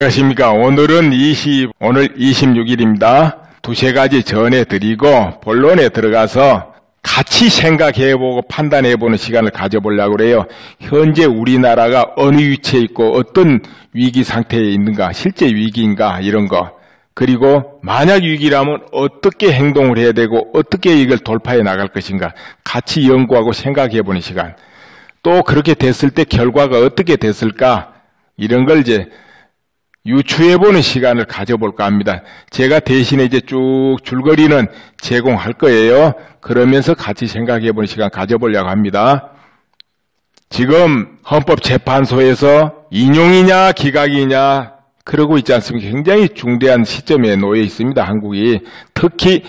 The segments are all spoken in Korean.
안녕하십니까. 오늘 26일입니다. 두세 가지 전해드리고 본론에 들어가서 같이 생각해보고 판단해보는 시간을 가져보려고 그래요. 현재 우리나라가 어느 위치에 있고 어떤 위기 상태에 있는가, 실제 위기인가 이런 거. 그리고 만약 위기라면 어떻게 행동을 해야 되고 어떻게 이걸 돌파해 나갈 것인가 같이 연구하고 생각해보는 시간. 또 그렇게 됐을 때 결과가 어떻게 됐을까 이런 걸 이제 유추해보는 시간을 가져볼까 합니다. 제가 대신에 이제 쭉 줄거리는 제공할 거예요. 그러면서 같이 생각해보는 시간 가져보려고 합니다. 지금 헌법재판소에서 인용이냐 기각이냐 그러고 있지 않습니까? 굉장히 중대한 시점에 놓여 있습니다. 한국이. 특히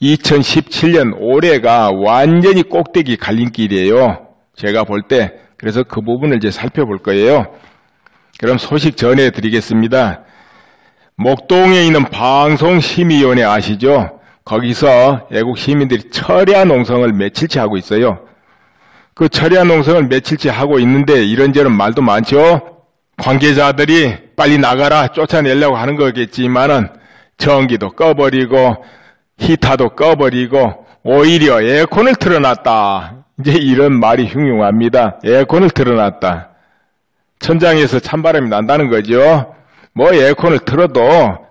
2017년 올해가 완전히 꼭대기 갈림길이에요. 제가 볼 때. 그래서 그 부분을 이제 살펴볼 거예요. 그럼 소식 전해드리겠습니다. 목동에 있는 방송심의위원회 아시죠? 거기서 애국 시민들이 철야 농성을 며칠째 하고 있어요. 그 철야 농성을 며칠째 하고 있는데 이런저런 말도 많죠? 관계자들이 빨리 나가라 쫓아내려고 하는 거겠지만은 전기도 꺼버리고 히터도 꺼버리고 오히려 에어컨을 틀어놨다. 이제 이런 말이 흉흉합니다. 에어컨을 틀어놨다. 천장에서 찬바람이 난다는 거죠. 뭐 에어컨을 틀어도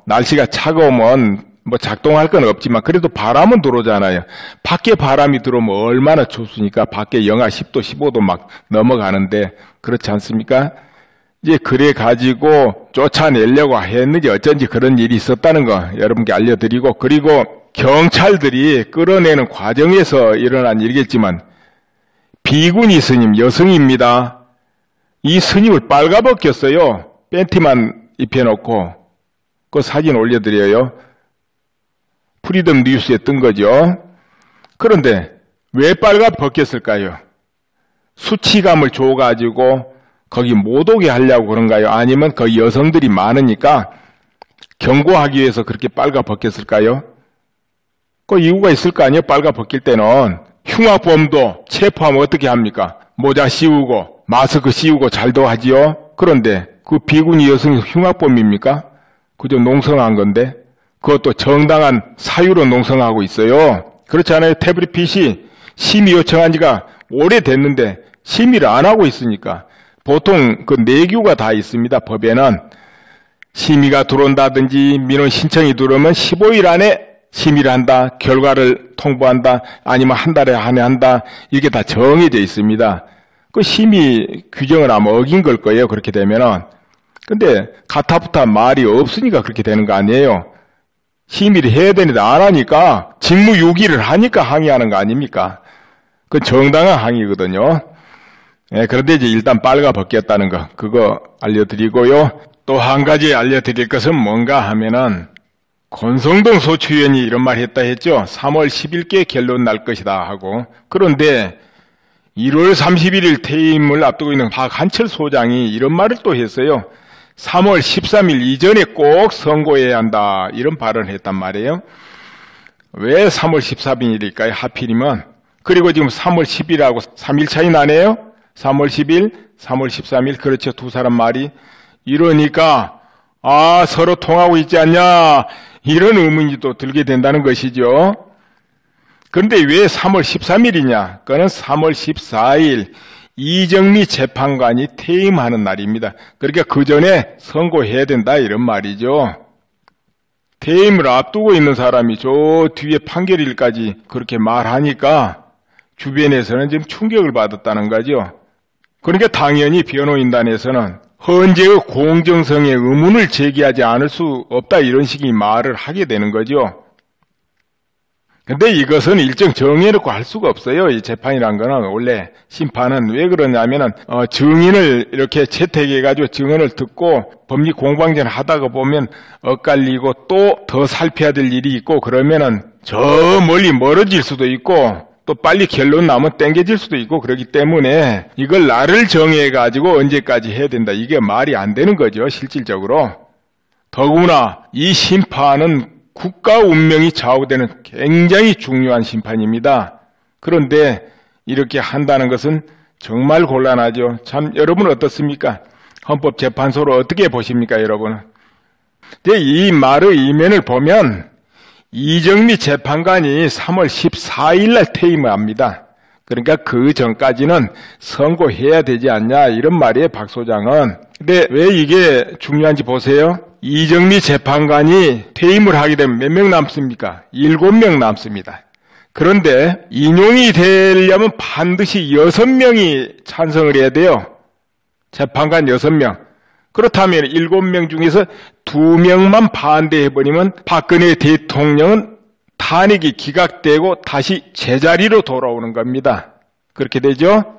날씨가 차가우면 뭐 작동할 건 없지만 그래도 바람은 들어오잖아요. 밖에 바람이 들어오면 얼마나 춥습니까? 밖에 영하 10도, 15도 막 넘어가는데 그렇지 않습니까? 이제 그래 가지고 쫓아내려고 했는지 어쩐지 그런 일이 있었다는 거 여러분께 알려드리고, 그리고 경찰들이 끌어내는 과정에서 일어난 일이겠지만 비구니 스님 여성입니다. 이 스님을 빨가벗겼어요. 팬티만 입혀놓고. 그 사진 올려드려요. 프리덤 뉴스에 뜬 거죠. 그런데 왜 빨가벗겼을까요? 수치감을 줘가지고 거기 못 오게 하려고 그런가요? 아니면 거기 여성들이 많으니까 경고하기 위해서 그렇게 빨가벗겼을까요? 그 이유가 있을 거 아니에요? 빨가벗길 때는. 흉악범도 체포하면 어떻게 합니까? 모자 씌우고 마스크 씌우고 잘도 하지요. 그런데 그 비구니 여성이 흉악범입니까? 그저 농성한 건데 그것도 정당한 사유로 농성하고 있어요. 그렇지 않아요? 태블릿 PC 심의 요청한 지가 오래됐는데 심의를 안 하고 있으니까 보통 그 내규가 다 있습니다. 법에는 심의가 들어온다든지 민원 신청이 들어오면 15일 안에 심의를 한다, 결과를 통보한다, 아니면 한 달에 한 해 한다, 이게 다 정해져 있습니다. 그 심의 규정을 아마 어긴 걸 거예요, 그렇게 되면은. 근데 가타부타 말이 없으니까 그렇게 되는 거 아니에요. 심의를 해야 되는데 안 하니까, 직무유기를 하니까 항의하는 거 아닙니까? 그건 정당한 항의거든요. 예, 그런데 이제 일단 빨가벗겼다는 거, 그거 알려드리고요. 또 한 가지 알려드릴 것은 뭔가 하면은, 권성동 소추위원이 이런 말 했다 했죠. 3월 10일께 결론 날 것이다 하고. 그런데 1월 31일 퇴임을 앞두고 있는 박한철 소장이 이런 말을 또 했어요. 3월 13일 이전에 꼭 선고해야 한다. 이런 발언을 했단 말이에요. 왜 3월 13일일까요? 하필이면. 그리고 지금 3월 10일하고 3일 차이 나네요. 3월 10일, 3월 13일. 그렇죠. 두 사람 말이. 이러니까 서로 통하고 있지 않냐. 이런 의문이 또 들게 된다는 것이죠. 그런데 왜 3월 13일이냐? 그거는 3월 14일 이정미 재판관이 퇴임하는 날입니다. 그러니까 그 전에 선고해야 된다 이런 말이죠. 퇴임을 앞두고 있는 사람이 저 뒤에 판결일까지 그렇게 말하니까 주변에서는 지금 충격을 받았다는 거죠. 그러니까 당연히 변호인단에서는 헌재의 공정성에 의문을 제기하지 않을 수 없다 이런 식의 말을 하게 되는 거죠. 근데 이것은 일정 정해놓고 할 수가 없어요. 이 재판이란 거는 원래 심판은 왜 그러냐면은 증인을 이렇게 채택해가지고 증언을 듣고 법리 공방전 하다가 보면 엇갈리고 또 더 살펴야 될 일이 있고 그러면은 저 멀리 멀어질 수도 있고 또 빨리 결론 나면 땡겨질 수도 있고 그렇기 때문에 이걸 날을 정해가지고 언제까지 해야 된다. 이게 말이 안 되는 거죠. 실질적으로. 더구나 이 심판은 국가 운명이 좌우되는 굉장히 중요한 심판입니다. 그런데 이렇게 한다는 것은 정말 곤란하죠. 참 여러분 어떻습니까? 헌법재판소를 어떻게 보십니까 여러분? 이제 이 말의 이면을 보면 이정미 재판관이 3월 14일 날 퇴임을 합니다. 그러니까 그 전까지는 선고해야 되지 않냐 이런 말이에요, 박 소장은. 근데 왜 이게 중요한지 보세요. 이정미 재판관이 퇴임을 하게 되면 몇 명 남습니까? 7명 남습니다. 그런데 인용이 되려면 반드시 6명이 찬성을 해야 돼요. 재판관 6명. 그렇다면 7명 중에서 2명만 반대해버리면 박근혜 대통령은 탄핵이 기각되고 다시 제자리로 돌아오는 겁니다. 그렇게 되죠?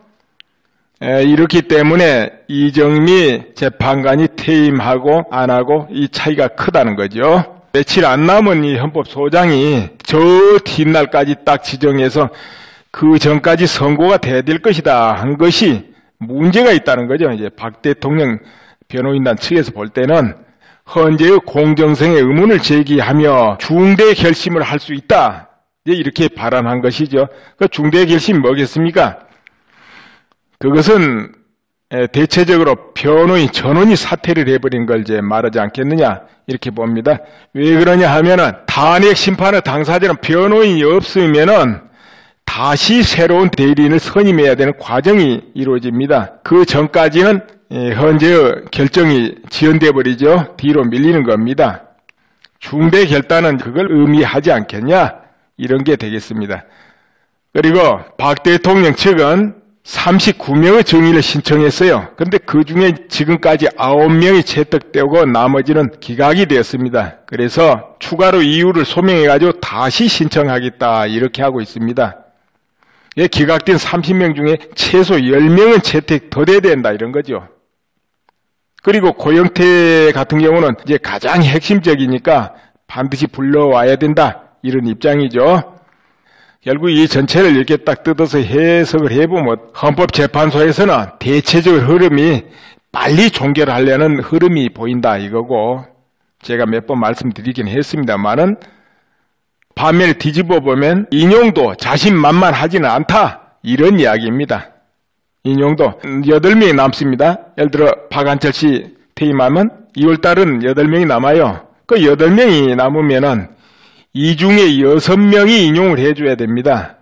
이렇기 때문에 이정미 재판관이 퇴임하고 안 하고 이 차이가 크다는 거죠. 며칠 안 남은 이 헌법소장이 저 뒷날까지 딱 지정해서 그 전까지 선고가 돼야 될 것이다 한 것이 문제가 있다는 거죠. 이제 박 대통령 변호인단 측에서 볼 때는 헌재의 공정성의 의문을 제기하며 중대 결심을 할 수 있다. 이렇게 발언한 것이죠. 그 중대 결심이 뭐겠습니까? 그것은 대체적으로 변호인 전원이 사퇴를 해버린 걸 이제 말하지 않겠느냐 이렇게 봅니다. 왜 그러냐 하면은 탄핵 심판의 당사자는 변호인이 없으면은 다시 새로운 대리인을 선임해야 되는 과정이 이루어집니다. 그 전까지는 헌재의 결정이 지연돼 버리죠. 뒤로 밀리는 겁니다. 중대 결단은 그걸 의미하지 않겠냐 이런 게 되겠습니다. 그리고 박 대통령 측은 39명의 정의를 신청했어요. 그런데 그 중에 지금까지 9명이 채택되고 나머지는 기각이 되었습니다. 그래서 추가로 이유를 소명해가지고 다시 신청하겠다 이렇게 하고 있습니다. 기각된 30명 중에 최소 10명은 채택 더 돼야 된다 이런 거죠. 그리고 고영태 같은 경우는 이제 가장 핵심적이니까 반드시 불러와야 된다 이런 입장이죠. 결국 이 전체를 이렇게 딱 뜯어서 해석을 해보면 헌법재판소에서는 대체적 흐름이 빨리 종결하려는 흐름이 보인다 이거고, 제가 몇 번 말씀드리긴 했습니다만은 반면에 뒤집어 보면 인용도 자신만만하지는 않다 이런 이야기입니다. 인용도 8명이 남습니다. 예를 들어 박한철 씨 퇴임하면 2월달은 8명이 남아요. 그 8명이 남으면은 이 중에 6명이 인용을 해줘야 됩니다.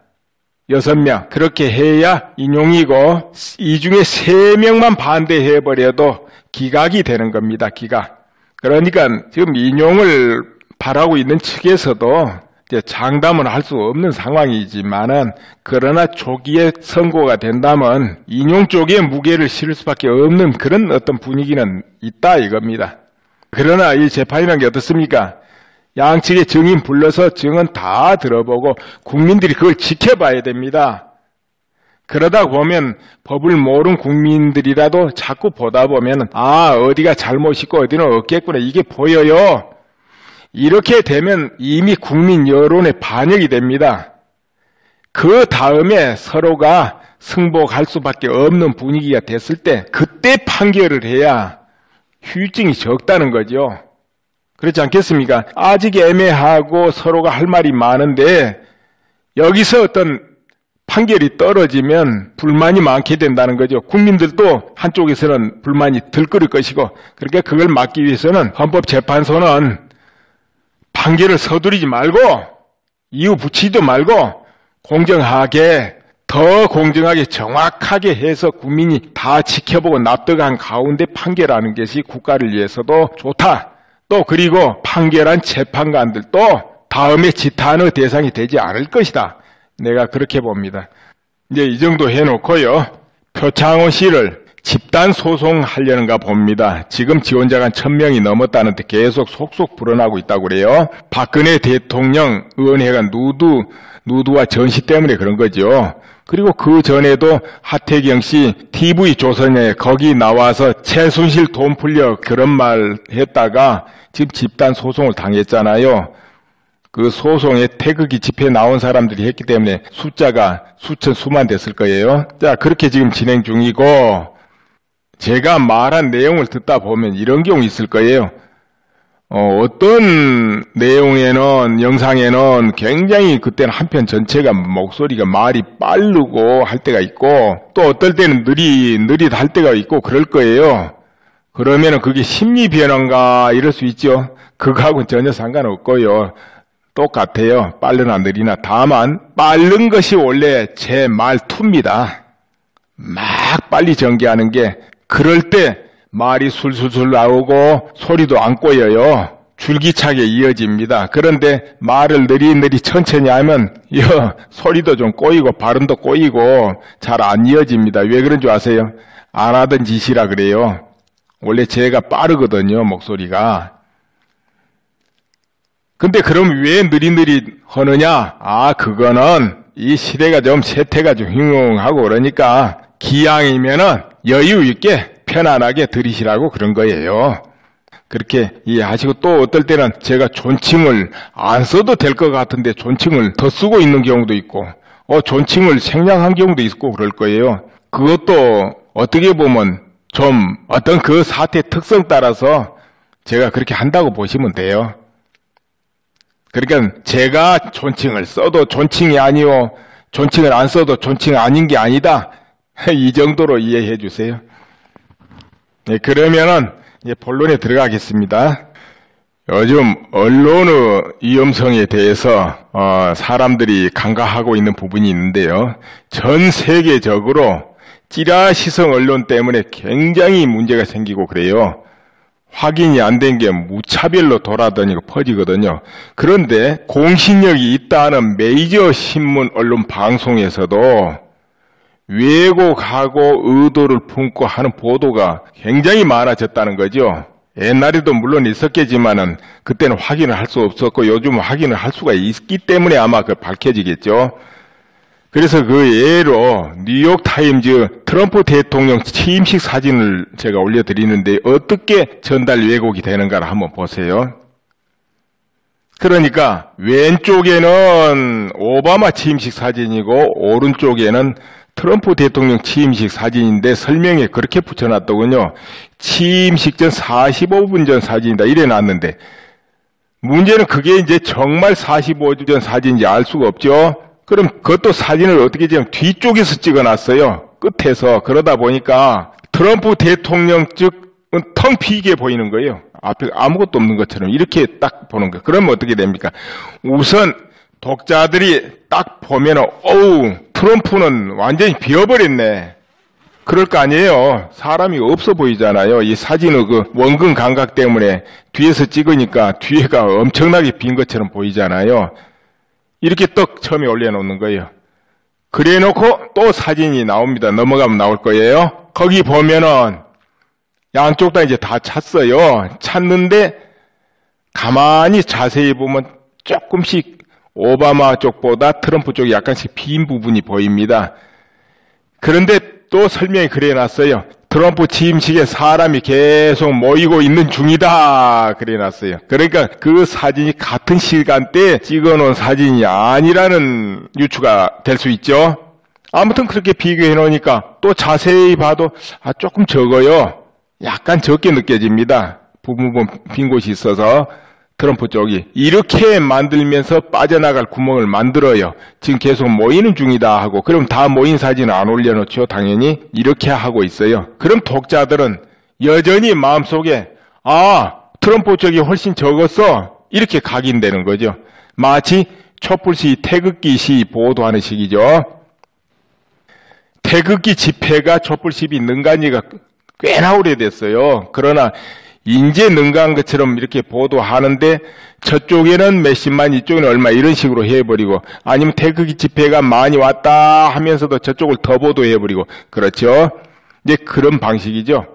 6명. 그렇게 해야 인용이고 이 중에 3명만 반대해버려도 기각이 되는 겁니다. 기각. 그러니까 지금 인용을 바라고 있는 측에서도 이제 장담은 할 수 없는 상황이지만은 그러나 조기에 선고가 된다면 인용 쪽에 무게를 실을 수밖에 없는 그런 어떤 분위기는 있다 이겁니다. 그러나 이 재판이라는 게 어떻습니까? 양측의 증인 불러서 증언 다 들어보고 국민들이 그걸 지켜봐야 됩니다. 그러다 보면 법을 모르는 국민들이라도 자꾸 보다 보면 어디가 잘못 있고 어디는 없겠구나 이게 보여요. 이렇게 되면 이미 국민 여론에 반영이 됩니다. 그 다음에 서로가 승복할 수밖에 없는 분위기가 됐을 때 그때 판결을 해야 후유증이 적다는 거죠. 그렇지 않겠습니까? 아직 애매하고 서로가 할 말이 많은데 여기서 어떤 판결이 떨어지면 불만이 많게 된다는 거죠. 국민들도 한쪽에서는 불만이 들끓을 것이고, 그러니까 그걸 막기 위해서는 헌법재판소는 판결을 서두르지 말고 이유 붙이지도 말고 공정하게, 더 공정하게 정확하게 해서 국민이 다 지켜보고 납득한 가운데 판결하는 것이 국가를 위해서도 좋다. 또 그리고 판결한 재판관들도 다음에 지탄의 대상이 되지 않을 것이다. 내가 그렇게 봅니다. 이제 이 정도 해놓고요. 표창원 씨를 집단 소송하려는가 봅니다. 지금 지원자가 1000명이 넘었다는데 계속 속속 불어나고 있다고 그래요. 박근혜 대통령 의원회관 누드와 전시 때문에 그런 거죠. 그리고 그 전에도 하태경 씨 TV조선에 거기 나와서 최순실 돈 풀려 그런 말 했다가 지금 집단 소송을 당했잖아요. 그 소송에 태극기 집회에 나온 사람들이 했기 때문에 숫자가 수천 수만 됐을 거예요. 자, 그렇게 지금 진행 중이고, 제가 말한 내용을 듣다 보면 이런 경우 있을 거예요. 어떤 내용에는, 영상에는 굉장히 그때는 한편 전체가 목소리가 말이 빠르고 할 때가 있고, 또 어떨 때는 느릿할 때가 있고 그럴 거예요. 그러면은 그게 심리 변화인가 이럴 수 있죠. 그거하고는 전혀 상관없고요. 똑같아요. 빠르나 느리나. 다만 빠른 것이 원래 제 말투입니다. 막 빨리 전개하는 게 그럴 때 말이 술술술 나오고 소리도 안 꼬여요. 줄기차게 이어집니다. 그런데 말을 느리느리 천천히 하면 소리도 좀 꼬이고 발음도 꼬이고 잘 안 이어집니다. 왜 그런 줄 아세요? 안 하던 짓이라 그래요. 원래 제가 빠르거든요, 목소리가. 근데 그럼 왜 느리느리 하느냐? 그거는 이 시대가 좀 세태가 좀 흉흉하고 그러니까 기왕이면은 여유 있게 편안하게 들으시라고 그런 거예요. 그렇게 이해하시고, 또 어떨 때는 제가 존칭을 안 써도 될 것 같은데 존칭을 더 쓰고 있는 경우도 있고, 존칭을 생략한 경우도 있고 그럴 거예요. 그것도 어떻게 보면 좀 어떤 그 사태 특성 따라서 제가 그렇게 한다고 보시면 돼요. 그러니까 제가 존칭을 써도 존칭이 아니요, 존칭을 안 써도 존칭 아닌 게 아니다. 이 정도로 이해해 주세요. 네, 그러면은 이제 본론에 들어가겠습니다. 요즘 언론의 위험성에 대해서 사람들이 간과하고 있는 부분이 있는데요. 전 세계적으로 찌라시성 언론 때문에 굉장히 문제가 생기고 그래요. 확인이 안 된 게 무차별로 돌아다니고 퍼지거든요. 그런데 공신력이 있다는 메이저 신문 언론 방송에서도 왜곡하고 의도를 품고 하는 보도가 굉장히 많아졌다는 거죠. 옛날에도 물론 있었겠지만은 그때는 확인을 할 수 없었고 요즘은 확인을 할 수가 있기 때문에 아마 밝혀지겠죠. 그래서 그 예로 뉴욕타임즈 트럼프 대통령 취임식 사진을 제가 올려드리는데 어떻게 전달 왜곡이 되는가를 한번 보세요. 그러니까 왼쪽에는 오바마 취임식 사진이고 오른쪽에는 트럼프 대통령 취임식 사진인데 설명에 그렇게 붙여놨더군요. 취임식 전 45분 전 사진이다 이래 놨는데 문제는 그게 이제 정말 45분 전 사진인지 알 수가 없죠. 그럼 그것도 사진을 어떻게 지금 뒤쪽에서 찍어놨어요. 끝에서. 그러다 보니까 트럼프 대통령 측은 텅 비게 보이는 거예요. 앞에 아무것도 없는 것처럼 이렇게 딱 보는 거예요. 그러면 어떻게 됩니까? 우선 독자들이 딱 보면은 트럼프는 완전히 비어버렸네. 그럴 거 아니에요. 사람이 없어 보이잖아요. 이 사진의 그 원근 감각 때문에 뒤에서 찍으니까 뒤에가 엄청나게 빈 것처럼 보이잖아요. 이렇게 떡 처음에 올려놓는 거예요. 그래 놓고 또 사진이 나옵니다. 넘어가면 나올 거예요. 거기 보면은 양쪽 다 이제 다 찼어요. 찼는데 가만히 자세히 보면 조금씩 오바마 쪽보다 트럼프 쪽이 약간씩 빈 부분이 보입니다. 그런데 또 설명이 그래 놨어요. 트럼프 취임식에 사람이 계속 모이고 있는 중이다 그래 놨어요. 그러니까 그 사진이 같은 시간대에 찍어놓은 사진이 아니라는 유추가 될 수 있죠. 아무튼 그렇게 비교해 놓으니까 또 자세히 봐도 조금 적어요. 약간 적게 느껴집니다. 부분 빈 곳이 있어서. 트럼프 쪽이 이렇게 만들면서 빠져나갈 구멍을 만들어요. 지금 계속 모이는 중이다 하고, 그럼 다 모인 사진은 안 올려놓죠. 당연히 이렇게 하고 있어요. 그럼 독자들은 여전히 마음속에 트럼프 쪽이 훨씬 적었어 이렇게 각인되는 거죠. 마치 촛불시 태극기 시 보도하는 식이죠. 태극기 집회가 촛불 시위 능가지가 꽤나 오래됐어요. 그러나 인제 능가한 것처럼 이렇게 보도하는데 저쪽에는 몇십만 이쪽에는 얼마 이런 식으로 해버리고, 아니면 태극기 집회가 많이 왔다 하면서도 저쪽을 더 보도해버리고, 그렇죠. 이제 그런 방식이죠.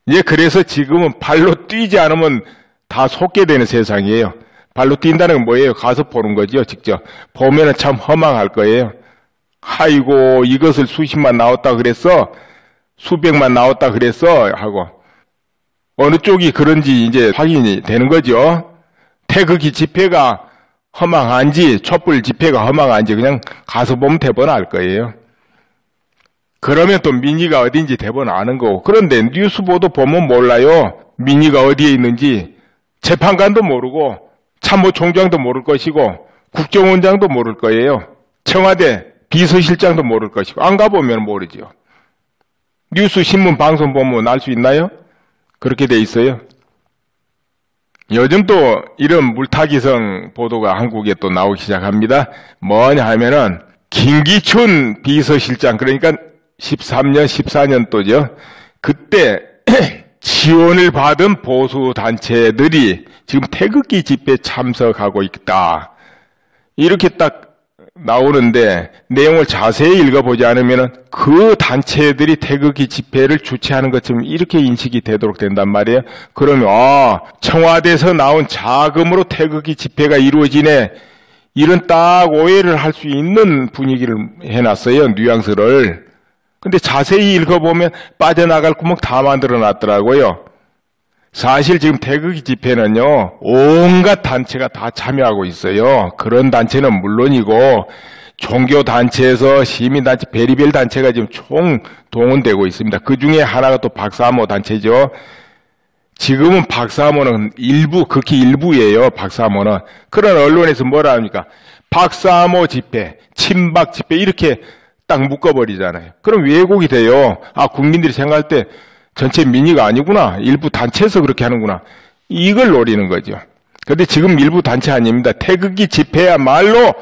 이제 그래서 지금은 발로 뛰지 않으면 다 속게 되는 세상이에요. 발로 뛴다는 건 뭐예요? 가서 보는 거죠. 직접 보면은 참 허망할 거예요. 아이고 이것을 수십만 나왔다 그랬어, 수백만 나왔다 그랬어 하고, 어느 쪽이 그런지 이제 확인이 되는 거죠. 태극기 집회가 허망한지 촛불 집회가 허망한지 그냥 가서 보면 대번 알 거예요. 그러면 또 민의가 어딘지 대번 아는 거고. 그런데 뉴스 보도 보면 몰라요. 민의가 어디에 있는지. 재판관도 모르고 참모총장도 모를 것이고 국정원장도 모를 거예요. 청와대 비서실장도 모를 것이고 안 가보면 모르죠. 뉴스 신문 방송 보면 알 수 있나요? 그렇게 돼 있어요. 요즘 또 이런 물타기성 보도가 한국에 또 나오기 시작합니다. 뭐냐 하면은 김기춘 비서실장, 그러니까 13년, 14년도죠. 그때 지원을 받은 보수단체들이 지금 태극기 집회에 참석하고 있다. 이렇게 딱 나오는데 내용을 자세히 읽어보지 않으면 그 단체들이 태극기 집회를 주최하는 것처럼 이렇게 인식이 되도록 된단 말이에요. 그러면 청와대에서 나온 자금으로 태극기 집회가 이루어지네, 이런 딱 오해를 할 수 있는 분위기를 해놨어요. 뉘앙스를. 근데 자세히 읽어보면 빠져나갈 구멍 다 만들어 놨더라고요. 사실 지금 태극기 집회는요, 온갖 단체가 다 참여하고 있어요. 그런 단체는 물론이고 종교단체에서 시민단체, 별의별 단체가 지금 총 동원되고 있습니다. 그 중에 하나가 또 박사모 단체죠. 지금은 박사모는 일부, 극히 일부예요. 박사모는. 그런 언론에서 뭐라 합니까? 박사모 집회, 친박 집회 이렇게 딱 묶어버리잖아요. 그럼 왜곡이 돼요. 국민들이 생각할 때 전체 민의가 아니구나, 일부 단체에서 그렇게 하는구나, 이걸 노리는 거죠. 그런데 지금 일부 단체 아닙니다. 태극기 집회야말로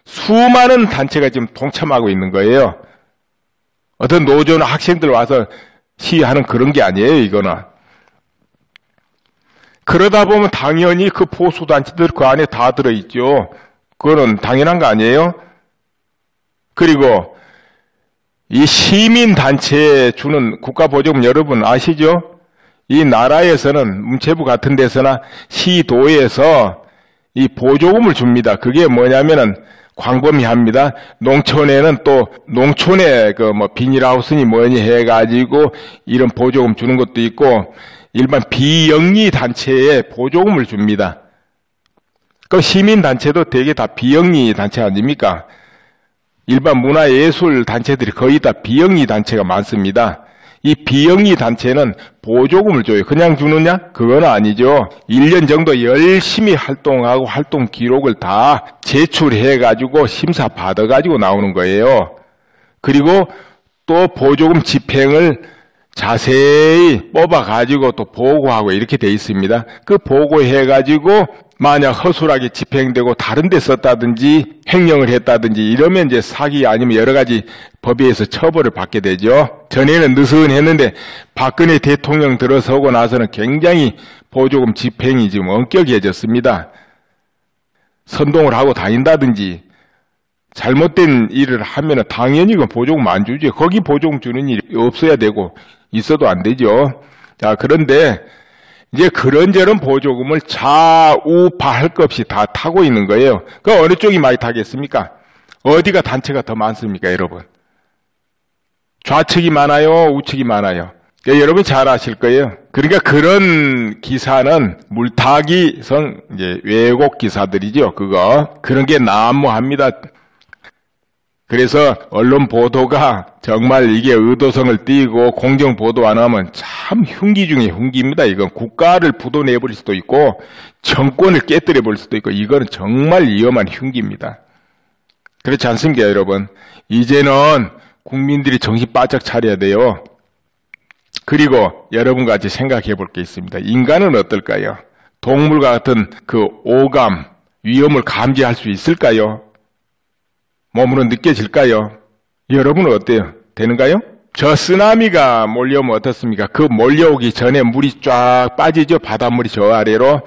수많은 단체가 지금 동참하고 있는 거예요. 어떤 노조나 학생들 와서 시위하는 그런 게 아니에요, 이거는. 그러다 보면 당연히 그 보수단체들 그 안에 다 들어있죠. 그거는 당연한 거 아니에요? 그리고 이 시민단체에 주는 국가보조금 여러분 아시죠? 이 나라에서는 문체부 같은 데서나 시도에서 이 보조금을 줍니다. 그게 뭐냐면은 광범위합니다. 농촌에는 또 농촌에 그 뭐 비닐하우스니 뭐니 해가지고 이런 보조금 주는 것도 있고 일반 비영리 단체에 보조금을 줍니다. 그 시민단체도 되게 다 비영리 단체 아닙니까? 일반 문화예술 단체들이 거의 다 비영리 단체가 많습니다. 이 비영리 단체는 보조금을 줘요. 그냥 주느냐? 그건 아니죠. 1년 정도 열심히 활동하고 활동 기록을 다 제출해가지고 심사 받아가지고 나오는 거예요. 그리고 또 보조금 집행을 자세히 뽑아가지고 또 보고하고 이렇게 돼 있습니다. 그 보고해가지고 만약 허술하게 집행되고 다른 데 썼다든지 횡령을 했다든지 이러면 이제 사기 아니면 여러 가지 법에 의해서 처벌을 받게 되죠. 전에는 느슨했는데 박근혜 대통령 들어서고 나서는 굉장히 보조금 집행이 지금 엄격해졌습니다. 선동을 하고 다닌다든지 잘못된 일을 하면 당연히 그 보조금 안 주죠. 거기 보조금 주는 일이 없어야 되고 있어도 안 되죠. 자, 그런데 이제 그런저런 보조금을 좌우파 할 것 없이 다 타고 있는 거예요. 그 어느 쪽이 많이 타겠습니까? 어디가 단체가 더 많습니까, 여러분? 좌측이 많아요, 우측이 많아요? 여러분 잘 아실 거예요. 그러니까 그런 기사는 물타기성 이제 왜곡 기사들이죠. 그런 게 난무합니다. 그래서 언론 보도가 정말 이게 의도성을 띠고 공정 보도 안 하면 참 흉기 중에 흉기입니다. 이건 국가를 부도내버릴 수도 있고 정권을 깨뜨려 버릴 수도 있고 이거는 정말 위험한 흉기입니다. 그렇지 않습니까, 여러분? 이제는 국민들이 정신 바짝 차려야 돼요. 그리고 여러분 같이 생각해 볼 게 있습니다. 인간은 어떨까요? 동물과 같은 그 오감, 위험을 감지할 수 있을까요? 몸으로 느껴질까요? 여러분은 어때요? 되는가요? 저 쓰나미가 몰려오면 어떻습니까? 그 몰려오기 전에 물이 쫙 빠지죠? 바닷물이 저 아래로.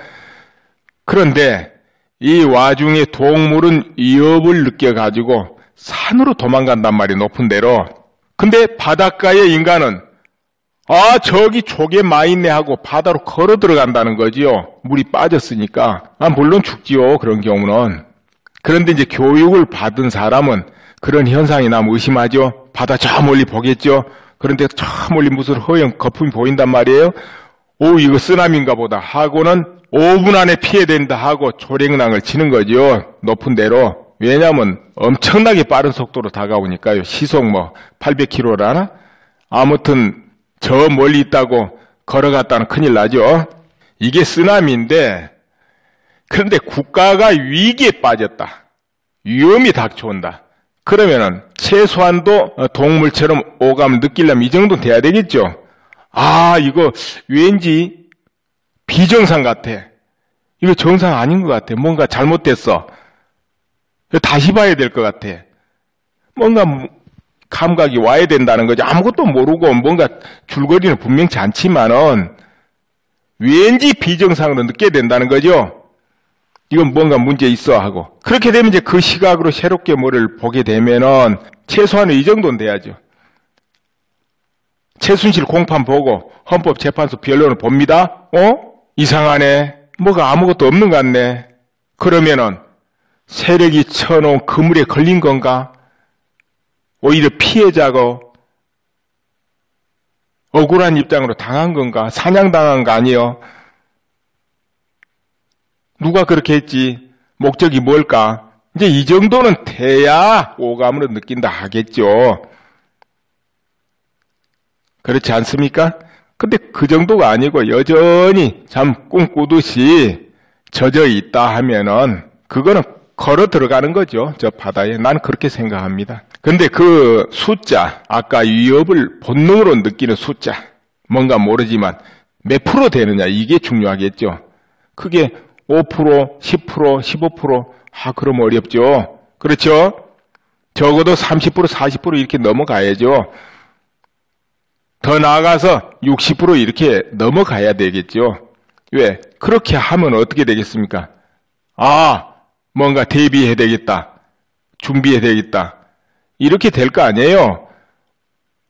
그런데 이 와중에 동물은 위협을 느껴가지고 산으로 도망간단 말이에요. 높은 데로. 근데 바닷가의 인간은 저기 조개 많이 있네 하고 바다로 걸어 들어간다는 거지요. 물이 빠졌으니까. 물론 죽지요. 그런 경우는. 그런데 이제 교육을 받은 사람은 그런 현상이 나면 의심하죠. 바다 저 멀리 보겠죠. 그런데 저 멀리 무슨 허연 거품이 보인단 말이에요. 이거 쓰나미인가 보다 하고는 5분 안에 피해야 된다 하고 조랭낭을 치는 거죠. 높은 데로. 왜냐하면 엄청나게 빠른 속도로 다가오니까요. 시속 800km라나? 아무튼 저 멀리 있다고 걸어갔다는 큰일 나죠. 이게 쓰나미인데 그런데 국가가 위기에 빠졌다. 위험이 닥쳐온다. 그러면은 최소한도 동물처럼 오감을 느끼려면 이 정도는 돼야 되겠죠. 아, 이거 왠지 비정상 같아. 이거 정상 아닌 것 같아. 뭔가 잘못됐어. 다시 봐야 될 것 같아. 뭔가 감각이 와야 된다는 거죠. 아무것도 모르고 뭔가 줄거리는 분명치 않지만은 왠지 비정상으로 느끼게 된다는 거죠. 이건 뭔가 문제 있어 하고. 그렇게 되면 이제 그 시각으로 새롭게 뭐를 보게 되면은 최소한 이 정도는 돼야죠. 최순실 공판 보고 헌법재판소 변론을 봅니다. 이상하네. 뭐가 아무것도 없는 것 같네. 그러면은 세력이 쳐놓은 그물에 걸린 건가? 오히려 피해자고 억울한 입장으로 당한 건가? 사냥당한 거 아니요? 누가 그렇게 했지? 목적이 뭘까? 이제 이 정도는 돼야 오감으로 느낀다 하겠죠. 그렇지 않습니까? 근데 그 정도가 아니고 여전히 잠 꿈꾸듯이 젖어 있다 하면은 그거는 걸어 들어가는 거죠. 저 바다에. 나는 그렇게 생각합니다. 근데 그 숫자, 아까 위협을 본능으로 느끼는 숫자, 뭔가 모르지만 몇 프로 되느냐, 이게 중요하겠죠. 그게 5%, 10%, 15%, 그럼 어렵죠. 그렇죠? 적어도 30%, 40% 이렇게 넘어가야죠. 더 나아가서 60% 이렇게 넘어가야 되겠죠. 왜? 그렇게 하면 어떻게 되겠습니까? 뭔가 대비해야 되겠다. 준비해야 되겠다. 이렇게 될 거 아니에요.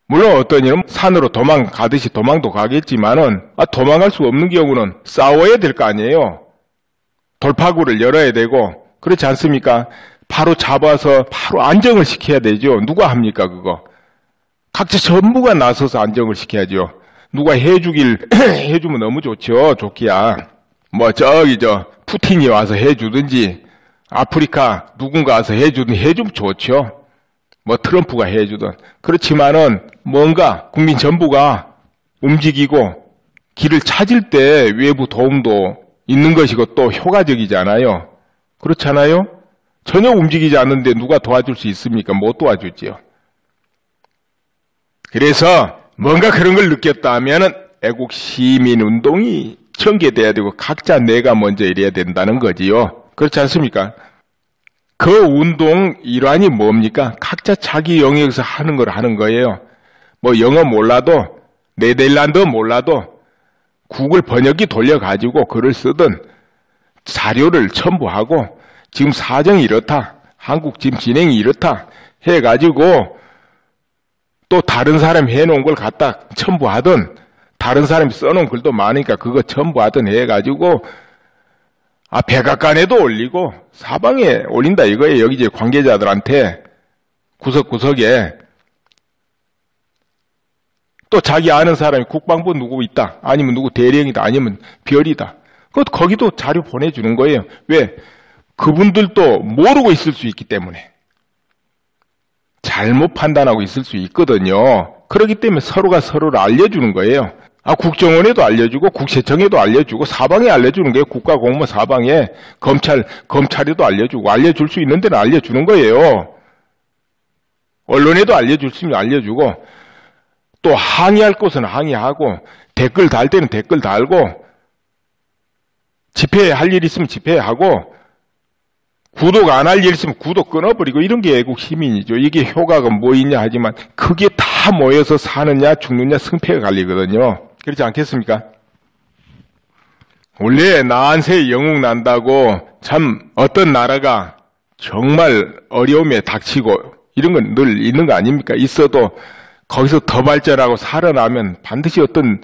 물론 어떤 일은 산으로 도망가듯이 도망도 가겠지만은 도망갈 수 없는 경우는 싸워야 될 거 아니에요. 돌파구를 열어야 되고 그렇지 않습니까? 바로 잡아서 바로 안정을 시켜야 되죠. 누가 합니까 그거? 각자 전부가 나서서 안정을 시켜야죠. 누가 해주면 너무 좋죠. 좋기야. 푸틴이 와서 해주든지 아프리카 누군가 와서 해주면 좋죠. 트럼프가 해주든. 그렇지만은 뭔가 국민 전부가 움직이고 길을 찾을 때 외부 도움도 있는 것이고 또 효과적이잖아요. 그렇잖아요? 전혀 움직이지 않는데 누가 도와줄 수 있습니까? 못 도와주지요. 그래서 뭔가 그런 걸 느꼈다 하면은 애국 시민 운동이 전개돼야 되고 각자 내가 먼저 이래야 된다는 거지요. 그렇지 않습니까? 그 운동 일환이 뭡니까? 각자 자기 영역에서 하는 걸 하는 거예요. 영어 몰라도 네덜란드 몰라도 구글 번역기 돌려가지고 글을 쓰든 자료를 첨부하고 지금 사정이 이렇다. 한국 지금 진행이 이렇다. 해가지고 또 다른 사람이 해놓은 걸 갖다 첨부하든 다른 사람이 써놓은 글도 많으니까 그거 첨부하든 해가지고 백악관에도 올리고 사방에 올린다 이거예요. 여기 이제 관계자들한테 구석구석에 또 자기 아는 사람이 국방부 누구 있다. 아니면 누구 대령이다. 아니면 별이다. 거기도 자료 보내주는 거예요. 왜? 그분들도 모르고 있을 수 있기 때문에. 잘못 판단하고 있을 수 있거든요. 그렇기 때문에 서로가 서로를 알려주는 거예요. 국정원에도 알려주고 국세청에도 알려주고 사방에 알려주는 거예요. 국가공무원 사방에 검찰에도 알려주고 알려줄 수 있는 데는 알려주는 거예요. 언론에도 알려줄 수 있으면 알려주고 또 항의할 곳은 항의하고 댓글 달 때는 댓글 달고 집회할 일 있으면 집회하고 구독 안 할 일 있으면 구독 끊어버리고 이런 게 애국 시민이죠. 이게 효과가 뭐 있냐 하지만 그게 다 모여서 사느냐 죽느냐 승패가 갈리거든요. 그렇지 않겠습니까? 원래 나한테 영웅 난다고 참 어떤 나라가 정말 어려움에 닥치고 이런 건 늘 있는 거 아닙니까? 있어도 거기서 더 발전하고 살아나면 반드시 어떤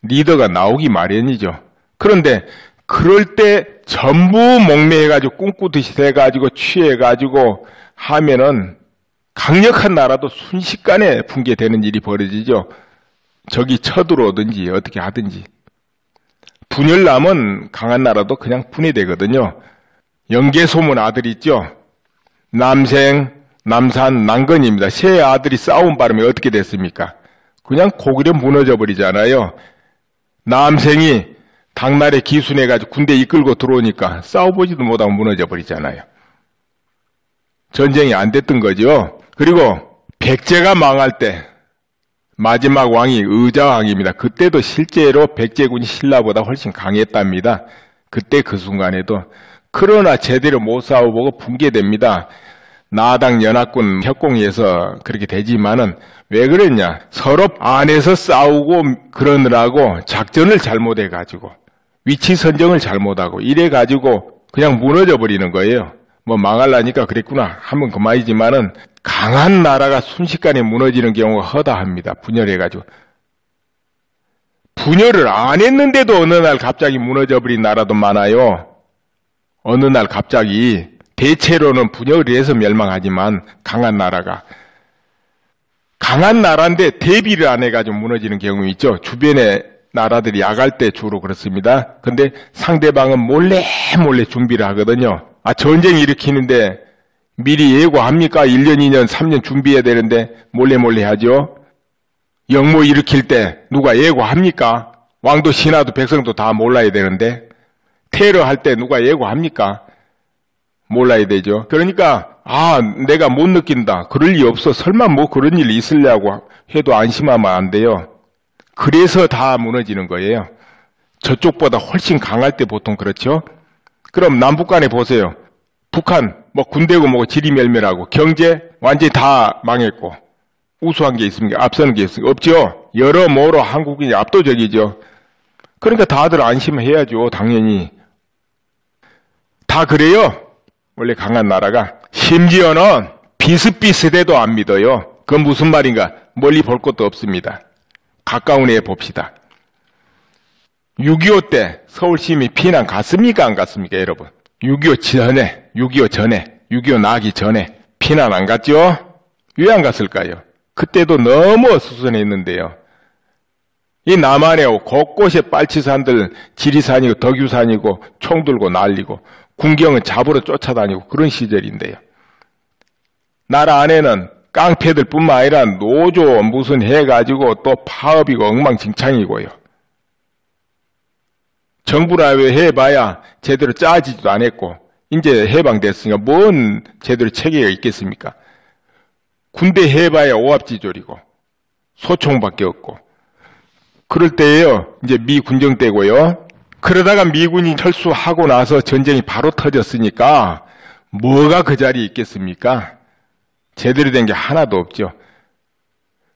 리더가 나오기 마련이죠. 그런데 그럴 때 전부 목매해가지고 꿈꾸듯이 돼가지고 취해가지고 하면은 강력한 나라도 순식간에 붕괴되는 일이 벌어지죠. 적이 쳐들어오든지 어떻게 하든지. 분열남은 강한 나라도 그냥 분해되거든요. 영계소문 아들 있죠. 남생, 남산, 남건입니다. 세 아들이 싸운 바람에 어떻게 됐습니까? 그냥 고구려 무너져 버리잖아요. 남생이 당나라에 기순해가지고 군대 이끌고 들어오니까 싸워보지도 못하고 무너져 버리잖아요. 전쟁이 안 됐던 거죠. 그리고 백제가 망할 때 마지막 왕이 의자왕입니다. 그때도 실제로 백제군이 신라보다 훨씬 강했답니다. 그때 그 순간에도. 그러나 제대로 못 싸워보고 붕괴됩니다. 나당 연합군 협공해서 그렇게 되지만은 왜 그랬냐? 서로 안에서 싸우고 그러느라고 작전을 잘못해가지고 위치 선정을 잘못하고 이래가지고 그냥 무너져 버리는 거예요. 뭐 망할라니까 그랬구나 하면 그만이지만은 강한 나라가 순식간에 무너지는 경우가 허다합니다. 분열해가지고. 분열을 안 했는데도 어느 날 갑자기 무너져 버린 나라도 많아요. 어느 날 갑자기. 대체로는 분열을 해서 멸망하지만 강한 나라가. 강한 나라인데 대비를 안 해가지고 무너지는 경우 있죠. 주변에 나라들이 약할 때 주로 그렇습니다. 근데 상대방은 몰래 준비를 하거든요. 전쟁 일으키는데 미리 예고합니까? 1년, 2년, 3년 준비해야 되는데 몰래 하죠. 영모 일으킬 때 누가 예고합니까? 왕도 신하도 백성도 다 몰라야 되는데 테러 할 때 누가 예고합니까? 몰라야 되죠. 그러니까 내가 못 느낀다. 그럴 리 없어. 설마 뭐 그런 일이 있으려고 해도 안심하면 안 돼요. 그래서 다 무너지는 거예요. 저쪽보다 훨씬 강할 때 보통 그렇죠. 그럼 남북 간에 보세요. 북한 뭐 군대고 뭐고 지리멸멸하고 경제 완전히 다 망했고 우수한 게 있습니까? 앞서는 게 있습니까? 없죠. 여러모로 한국이 압도적이죠. 그러니까 다들 안심해야죠. 당연히. 다 그래요. 원래 강한 나라가. 심지어는 비슷비슷해도 안 믿어요. 그건 무슨 말인가? 멀리 볼 것도 없습니다. 가까운 애 봅시다. 6.25 때 서울시민이 피난 갔습니까? 안 갔습니까? 여러분. 6.25 전에, 6.25 나기 전에 피난 안 갔죠? 왜 안 갔을까요? 그때도 너무 어수선했는데요. 이 남한에 곳곳에 빨치산들, 지리산이고 덕유산이고 총 들고 난리고 군경은 잡으러 쫓아다니고 그런 시절인데요. 나라 안에는 깡패들 뿐만 아니라 노조 무슨 해가지고 또 파업이고 엉망진창이고요. 정부라 왜 해봐야 제대로 짜지도 않았고 이제 해방됐으니까 뭔 제대로 체계가 있겠습니까? 군대 해봐야 오합지졸이고 소총밖에 없고 그럴 때예요. 이제 미 군정 때고요. 그러다가 미군이 철수하고 나서 전쟁이 바로 터졌으니까 뭐가 그 자리에 있겠습니까? 제대로 된 게 하나도 없죠.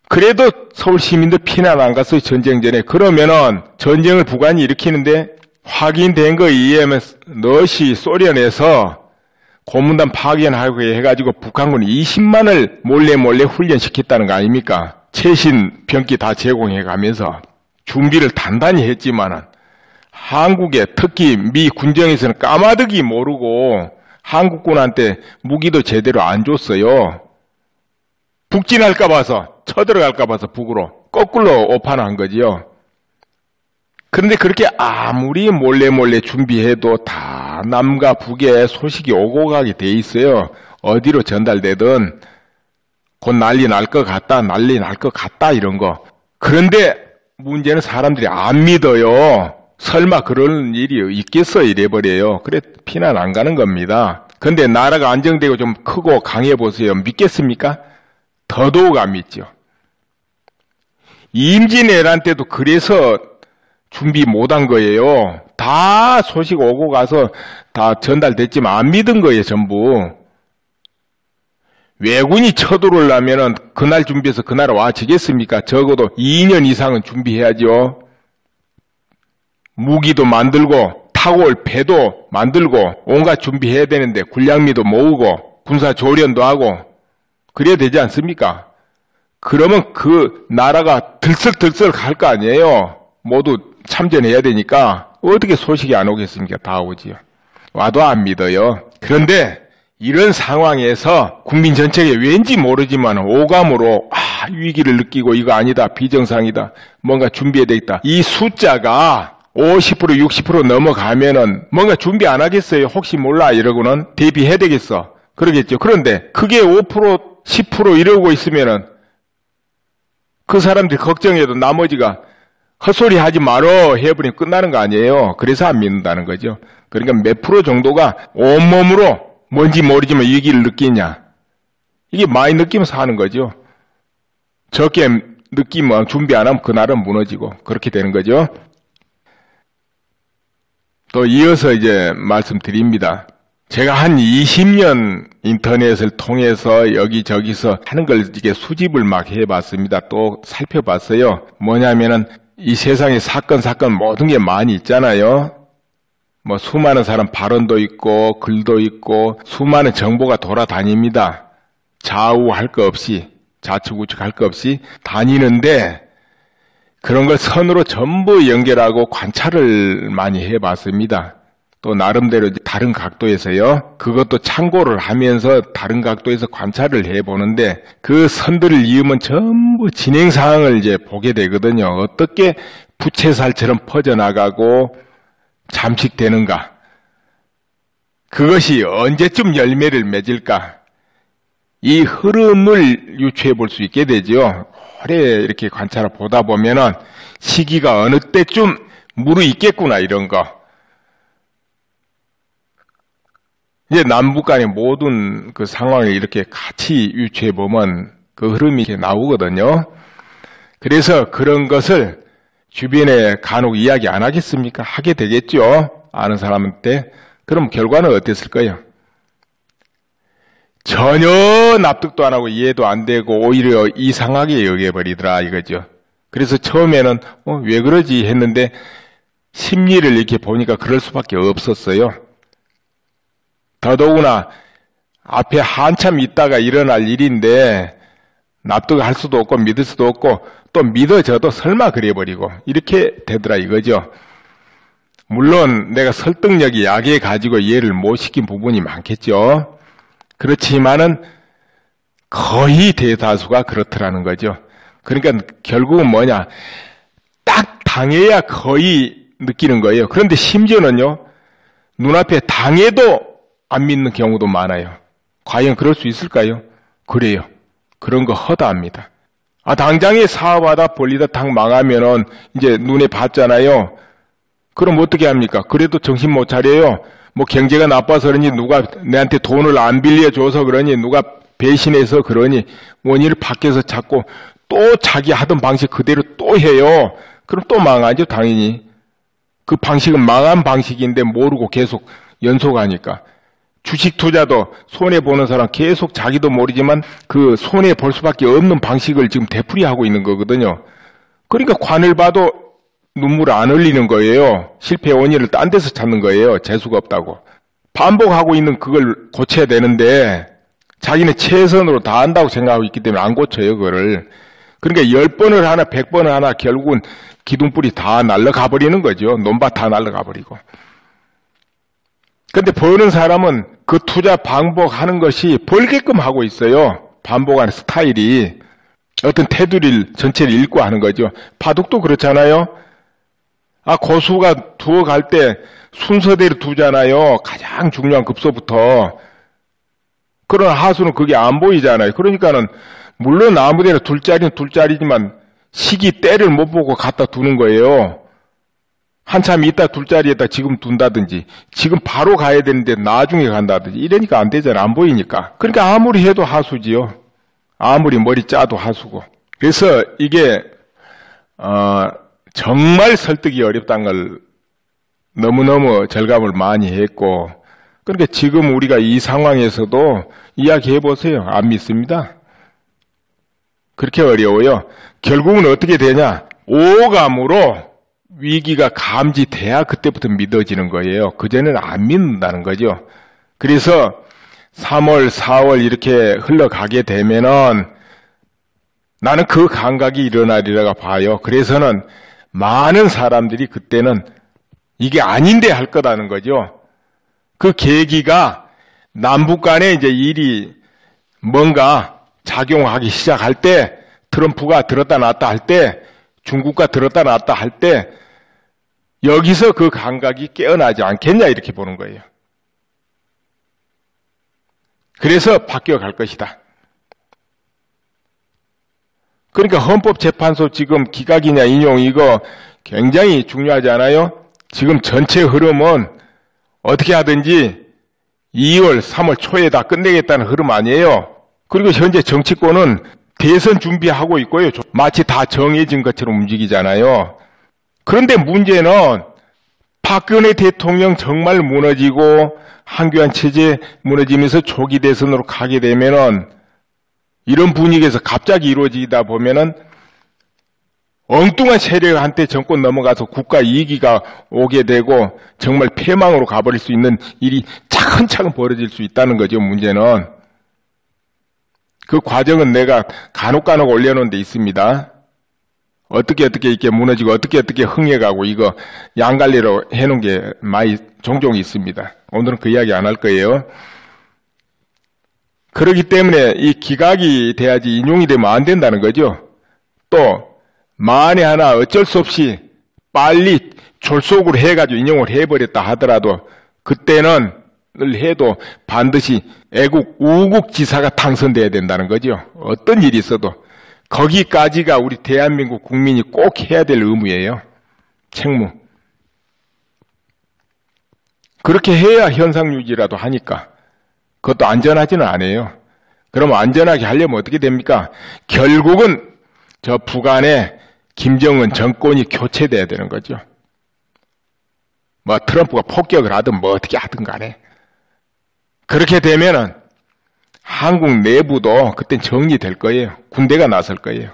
그래도 서울 시민들 피난 안 갔어요. 전쟁 전에. 그러면은 전쟁을 북한이 일으키는데 확인된 거에 의하면 너시 소련에서 고문단 파견하고 해가지고 북한군이 20만을 몰래 훈련시켰다는 거 아닙니까? 최신 병기 다 제공해가면서 준비를 단단히 했지만은 한국에 특히 미 군정에서는 까마득히 모르고 한국군한테 무기도 제대로 안 줬어요. 북진할까 봐서 쳐들어갈까 봐서 북으로 거꾸로 오판한 거지요. 그런데 그렇게 아무리 몰래 준비해도 다 남과 북에 소식이 오고 가게 돼 있어요. 어디로 전달되든 곧 난리 날 것 같다 이런 거. 그런데 문제는 사람들이 안 믿어요. 설마 그런 일이 있겠어 이래버려요. 그래 피난 안 가는 겁니다. 근데 나라가 안정되고 좀 크고 강해 보세요. 믿겠습니까? 더더욱 안 믿죠. 임진왜란 때도 그래서 준비 못한 거예요. 다 소식 오고 가서 다 전달됐지만 안 믿은 거예요. 전부. 왜군이 쳐들어오려면 그날 준비해서 그날 와지겠습니까? 적어도 2년 이상은 준비해야죠. 무기도 만들고 타고 배도 만들고 온갖 준비해야 되는데 군량미도 모으고 군사조련도 하고 그래야 되지 않습니까? 그러면 그 나라가 들썩들썩 갈 거 아니에요. 모두 참전해야 되니까 어떻게 소식이 안 오겠습니까? 다 오지요. 와도 안 믿어요. 그런데 이런 상황에서 국민 전체가 왠지 모르지만 오감으로 위기를 느끼고 이거 아니다, 비정상이다, 뭔가 준비해야 되겠다. 이 숫자가 50% 60% 넘어가면은 뭔가 준비 안 하겠어요. 혹시 몰라 이러고는 대비해야 되겠어. 그러겠죠. 그런데 그게 5% 10% 이러고 있으면은 그 사람들이 걱정해도 나머지가 헛소리 하지 말어 해버리면 끝나는 거 아니에요. 그래서 안 믿는다는 거죠. 그러니까 몇 프로 정도가 온몸으로 뭔지 모르지만 위기를 느끼냐. 이게 많이 느끼면서 하는 거죠. 적게 느낌, 준비 안 하면 그날은 무너지고 그렇게 되는 거죠. 또 이어서 이제 말씀드립니다. 제가 한 20년 인터넷을 통해서 여기저기서 하는 걸 이게 수집을 막 해봤습니다. 또 살펴봤어요. 뭐냐면은 이 세상에 사건 모든 게 많이 있잖아요. 뭐 수많은 사람 발언도 있고 글도 있고 수많은 정보가 돌아다닙니다. 좌우할 거 없이 좌측우측 할 거 없이 다니는데 그런 걸 선으로 전부 연결하고 관찰을 많이 해봤습니다. 또 나름대로 다른 각도에서요. 그것도 참고를 하면서 다른 각도에서 관찰을 해보는데 그 선들을 이으면 전부 진행 사항을 이제 보게 되거든요. 어떻게 부채살처럼 퍼져나가고 잠식되는가. 그것이 언제쯤 열매를 맺을까. 이 흐름을 유추해 볼 수 있게 되죠. 오래 이렇게 관찰을 보다 보면은 시기가 어느 때쯤 무르익겠구나 이런 거. 이제 남북 간의 모든 그 상황을 이렇게 같이 유추해 보면 그 흐름이 이렇게 나오거든요. 그래서 그런 것을 주변에 간혹 이야기 안 하겠습니까? 하게 되겠죠. 아는 사람한테. 그럼 결과는 어땠을 거예요? 전혀 납득도 안 하고 이해도 안 되고 오히려 이상하게 여겨버리더라 이거죠. 그래서 처음에는 왜 그러지 했는데 심리를 이렇게 보니까 그럴 수밖에 없었어요. 더더구나 앞에 한참 있다가 일어날 일인데 납득할 수도 없고 믿을 수도 없고 또 믿어져도 설마 그래버리고 이렇게 되더라 이거죠. 물론 내가 설득력이 약해 가지고 이해를 못 시킨 부분이 많겠죠. 그렇지만은 거의 대다수가 그렇더라는 거죠. 그러니까 결국은 뭐냐, 딱 당해야 거의 느끼는 거예요. 그런데 심지어는요, 눈앞에 당해도 안 믿는 경우도 많아요. 과연 그럴 수 있을까요? 그래요. 그런 거 허다합니다. 당장에 사업하다 벌리다 당 망하면은 이제 눈에 봤잖아요. 그럼 어떻게 합니까? 그래도 정신 못 차려요. 뭐 경제가 나빠서 그러니 누가 내한테 돈을 안 빌려줘서 그러니 누가 배신해서 그러니 원인을 밖에서 찾고 또 자기 하던 방식 그대로 또 해요. 그럼 또 망하죠 당연히. 그 방식은 망한 방식인데 모르고 계속 연속하니까. 주식 투자도 손해보는 사람 계속 자기도 모르지만 그 손해볼 수밖에 없는 방식을 지금 되풀이하고 있는 거거든요. 그러니까 관을 봐도 눈물 안 흘리는 거예요. 실패 원인을 딴 데서 찾는 거예요. 재수가 없다고. 반복하고 있는 그걸 고쳐야 되는데 자기는 최선으로 다 한다고 생각하고 있기 때문에 안 고쳐요. 그거를. 그러니까 10번을 하나 100번을 하나 결국은 기둥뿌리 다 날아가 버리는 거죠. 논밭 다 날아가 버리고. 근데 버는 사람은 그 투자 반복하는 것이 벌게끔 하고 있어요. 반복하는 스타일이. 어떤 테두리를 전체를 읽고 하는 거죠. 바둑도 그렇잖아요. 고수가 두어 갈 때 순서대로 두잖아요. 가장 중요한 급소부터. 그러나 하수는 그게 안 보이잖아요. 그러니까는 물론 아무데나 둘 자리는 둘 자리지만 시기 때를 못 보고 갖다 두는 거예요. 한참 있다 둘 자리에다 지금 둔다든지 지금 바로 가야 되는데 나중에 간다든지 이러니까 안 되잖아. 안 보이니까. 그러니까 아무리 해도 하수지요. 아무리 머리 짜도 하수고. 그래서 이게 정말 설득이 어렵다는 걸 너무너무 절감을 많이 했고, 그러니까 지금 우리가 이 상황에서도 이야기해 보세요. 안 믿습니다. 그렇게 어려워요. 결국은 어떻게 되냐? 오감으로 위기가 감지돼야 그때부터 믿어지는 거예요. 그전에는 안 믿는다는 거죠. 그래서 3월, 4월 이렇게 흘러가게 되면은 나는 그 감각이 일어나리라고 봐요. 그래서는 많은 사람들이 그때는 이게 아닌데 할 거라는 거죠. 그 계기가 남북 간에 이제 일이 뭔가 작용하기 시작할 때, 트럼프가 들었다 놨다 할 때, 중국과 들었다 놨다 할 때, 여기서 그 감각이 깨어나지 않겠냐 이렇게 보는 거예요. 그래서 바뀌어갈 것이다. 그러니까 헌법재판소 지금 기각이냐 인용 이거 굉장히 중요하지 않아요? 지금 전체 흐름은 어떻게 하든지 2월, 3월 초에 다 끝내겠다는 흐름 아니에요. 그리고 현재 정치권은 대선 준비하고 있고요. 마치 다 정해진 것처럼 움직이잖아요. 그런데 문제는 박근혜 대통령 정말 무너지고 한교안 체제 무너지면서 조기 대선으로 가게 되면은 이런 분위기에서 갑자기 이루어지다 보면은 엉뚱한 세력한테 정권 넘어가서 국가 이익이가 오게 되고 정말 패망으로 가버릴 수 있는 일이 차근차근 벌어질 수 있다는 거죠. 문제는 그 과정은 내가 간혹 올려놓은 데 있습니다. 어떻게 이렇게 무너지고 어떻게 흥해가고 이거 양갈래로 해놓은 게 많이 종종 있습니다. 오늘은 그 이야기 안 할 거예요. 그렇기 때문에 이 기각이 돼야지 인용이 되면 안 된다는 거죠. 또 만에 하나 어쩔 수 없이 빨리 졸속으로 해가지고 인용을 해버렸다 하더라도 그때는 해도 반드시 애국 우국지사가 당선돼야 된다는 거죠. 어떤 일이 있어도 거기까지가 우리 대한민국 국민이 꼭 해야 될 의무예요. 책무. 그렇게 해야 현상 유지라도 하니까. 그것도 안전하지는 않아요. 그럼 안전하게 하려면 어떻게 됩니까? 결국은 저 북한의 김정은 정권이 교체돼야 되는 거죠. 뭐 트럼프가 폭격을 하든 뭐 어떻게 하든 간에. 그렇게 되면은 한국 내부도 그땐 정리될 거예요. 군대가 나설 거예요.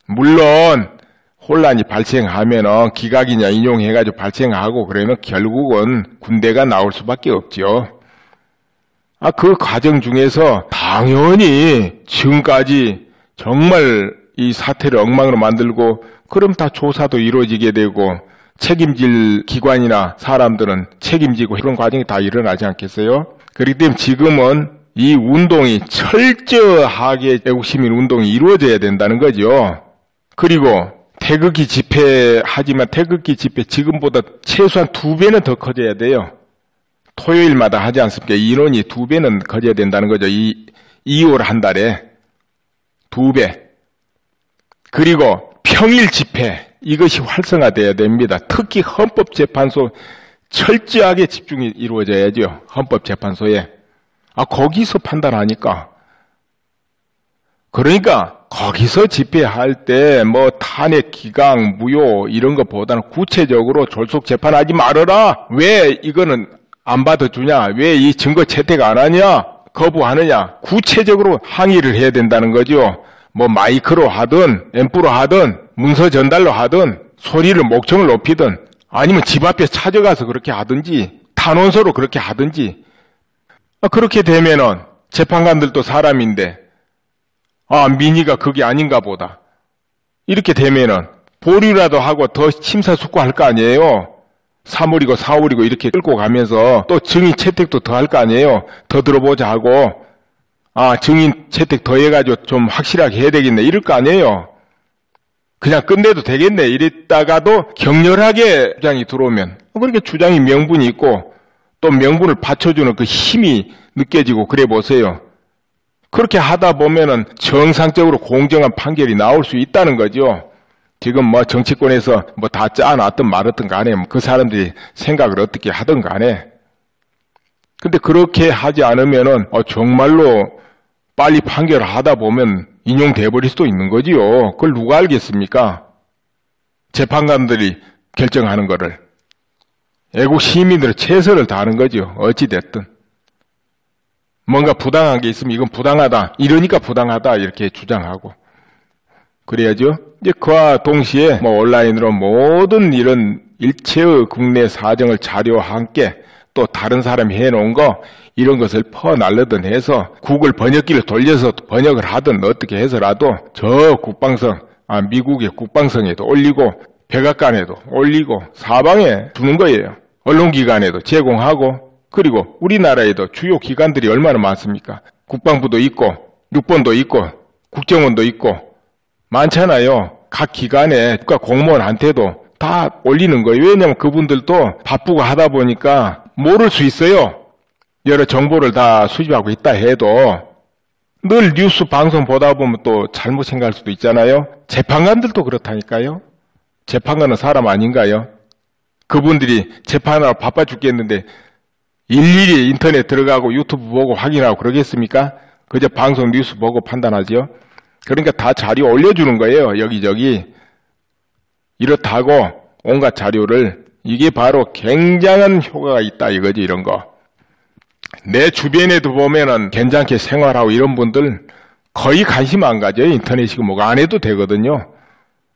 물론 혼란이 발생하면은 기각이냐 인용해가지고 발생하고 그러면 결국은 군대가 나올 수밖에 없죠. 그 과정 중에서 당연히 지금까지 정말 이 사태를 엉망으로 만들고 그럼 다 조사도 이루어지게 되고 책임질 기관이나 사람들은 책임지고 그런 과정이 다 일어나지 않겠어요? 그렇기 때문에 지금은 이 운동이 철저하게 애국시민 운동이 이루어져야 된다는 거죠. 그리고 태극기 집회하지만 태극기 집회 지금보다 최소한 2배는 더 커져야 돼요. 토요일마다 하지 않습니까? 인원이 2배는 커져야 된다는 거죠. 2월 한 달에 2배. 그리고 평일 집회 이것이 활성화돼야 됩니다. 특히 헌법재판소 철저하게 집중이 이루어져야죠. 헌법재판소에. 거기서 판단하니까. 그러니까 거기서 집회할 때 뭐 탄핵 기각 무효 이런 것보다는 구체적으로 졸속 재판하지 말아라. 왜 이거는 안 받아주냐? 왜 이 증거 채택 안 하냐? 거부하느냐? 구체적으로 항의를 해야 된다는 거죠. 뭐 마이크로 하든 앰프로 하든 문서 전달로 하든 소리를 목청을 높이든 아니면 집 앞에 찾아가서 그렇게 하든지 탄원서로 그렇게 하든지. 그렇게 되면은 재판관들도 사람인데 민의가 그게 아닌가 보다. 이렇게 되면은 보류라도 하고 더 심사숙고할 거 아니에요. 3월이고 4월이고 이렇게 끌고 가면서 또 증인 채택도 더 할 거 아니에요. 더 들어보자 하고 증인 채택 더 해가지고 좀 확실하게 해야 되겠네 이럴 거 아니에요. 그냥 끝내도 되겠네 이랬다가도 격렬하게 주장이 들어오면 그렇게 주장이 명분이 있고 또 명분을 받쳐주는 그 힘이 느껴지고 그래 보세요. 그렇게 하다 보면은 정상적으로 공정한 판결이 나올 수 있다는 거죠. 지금 뭐 정치권에서 뭐 다 짜놨든 말았든 간에 그 사람들이 생각을 어떻게 하든 간에. 근데 그렇게 하지 않으면은 정말로 빨리 판결을 하다 보면 인용돼 버릴 수도 있는 거지요. 그걸 누가 알겠습니까? 재판관들이 결정하는 거를. 애국 시민들은 최선을 다하는 거죠. 어찌됐든. 뭔가 부당한 게 있으면 이건 부당하다. 이러니까 부당하다. 이렇게 주장하고. 그래야죠. 이제 그와 동시에 뭐 온라인으로 모든 이런 일체의 국내 사정을 자료와 함께 또 다른 사람이 해놓은 거 이런 것을 퍼날르든 해서 구글 번역기를 돌려서 번역을 하든 어떻게 해서라도 저 국방성, 미국의 국방성에도 올리고 백악관에도 올리고 사방에 두는 거예요. 언론기관에도 제공하고 그리고 우리나라에도 주요 기관들이 얼마나 많습니까? 국방부도 있고 육본도 있고 국정원도 있고 많잖아요. 각 기관에 국가 공무원한테도 다 올리는 거예요. 왜냐하면 그분들도 바쁘고 하다 보니까 모를 수 있어요. 여러 정보를 다 수집하고 있다 해도 늘 뉴스 방송 보다 보면 또 잘못 생각할 수도 있잖아요. 재판관들도 그렇다니까요. 재판관은 사람 아닌가요? 그분들이 재판하러 바빠 죽겠는데 일일이 인터넷 들어가고 유튜브 보고 확인하고 그러겠습니까? 그저 방송 뉴스 보고 판단하죠. 그러니까 다 자료 올려주는 거예요. 여기저기. 이렇다고 온갖 자료를. 이게 바로 굉장한 효과가 있다 이거지, 이런 거. 내 주변에도 보면은 괜찮게 생활하고 이런 분들 거의 관심 안 가져요. 인터넷이고 뭐가 안 해도 되거든요.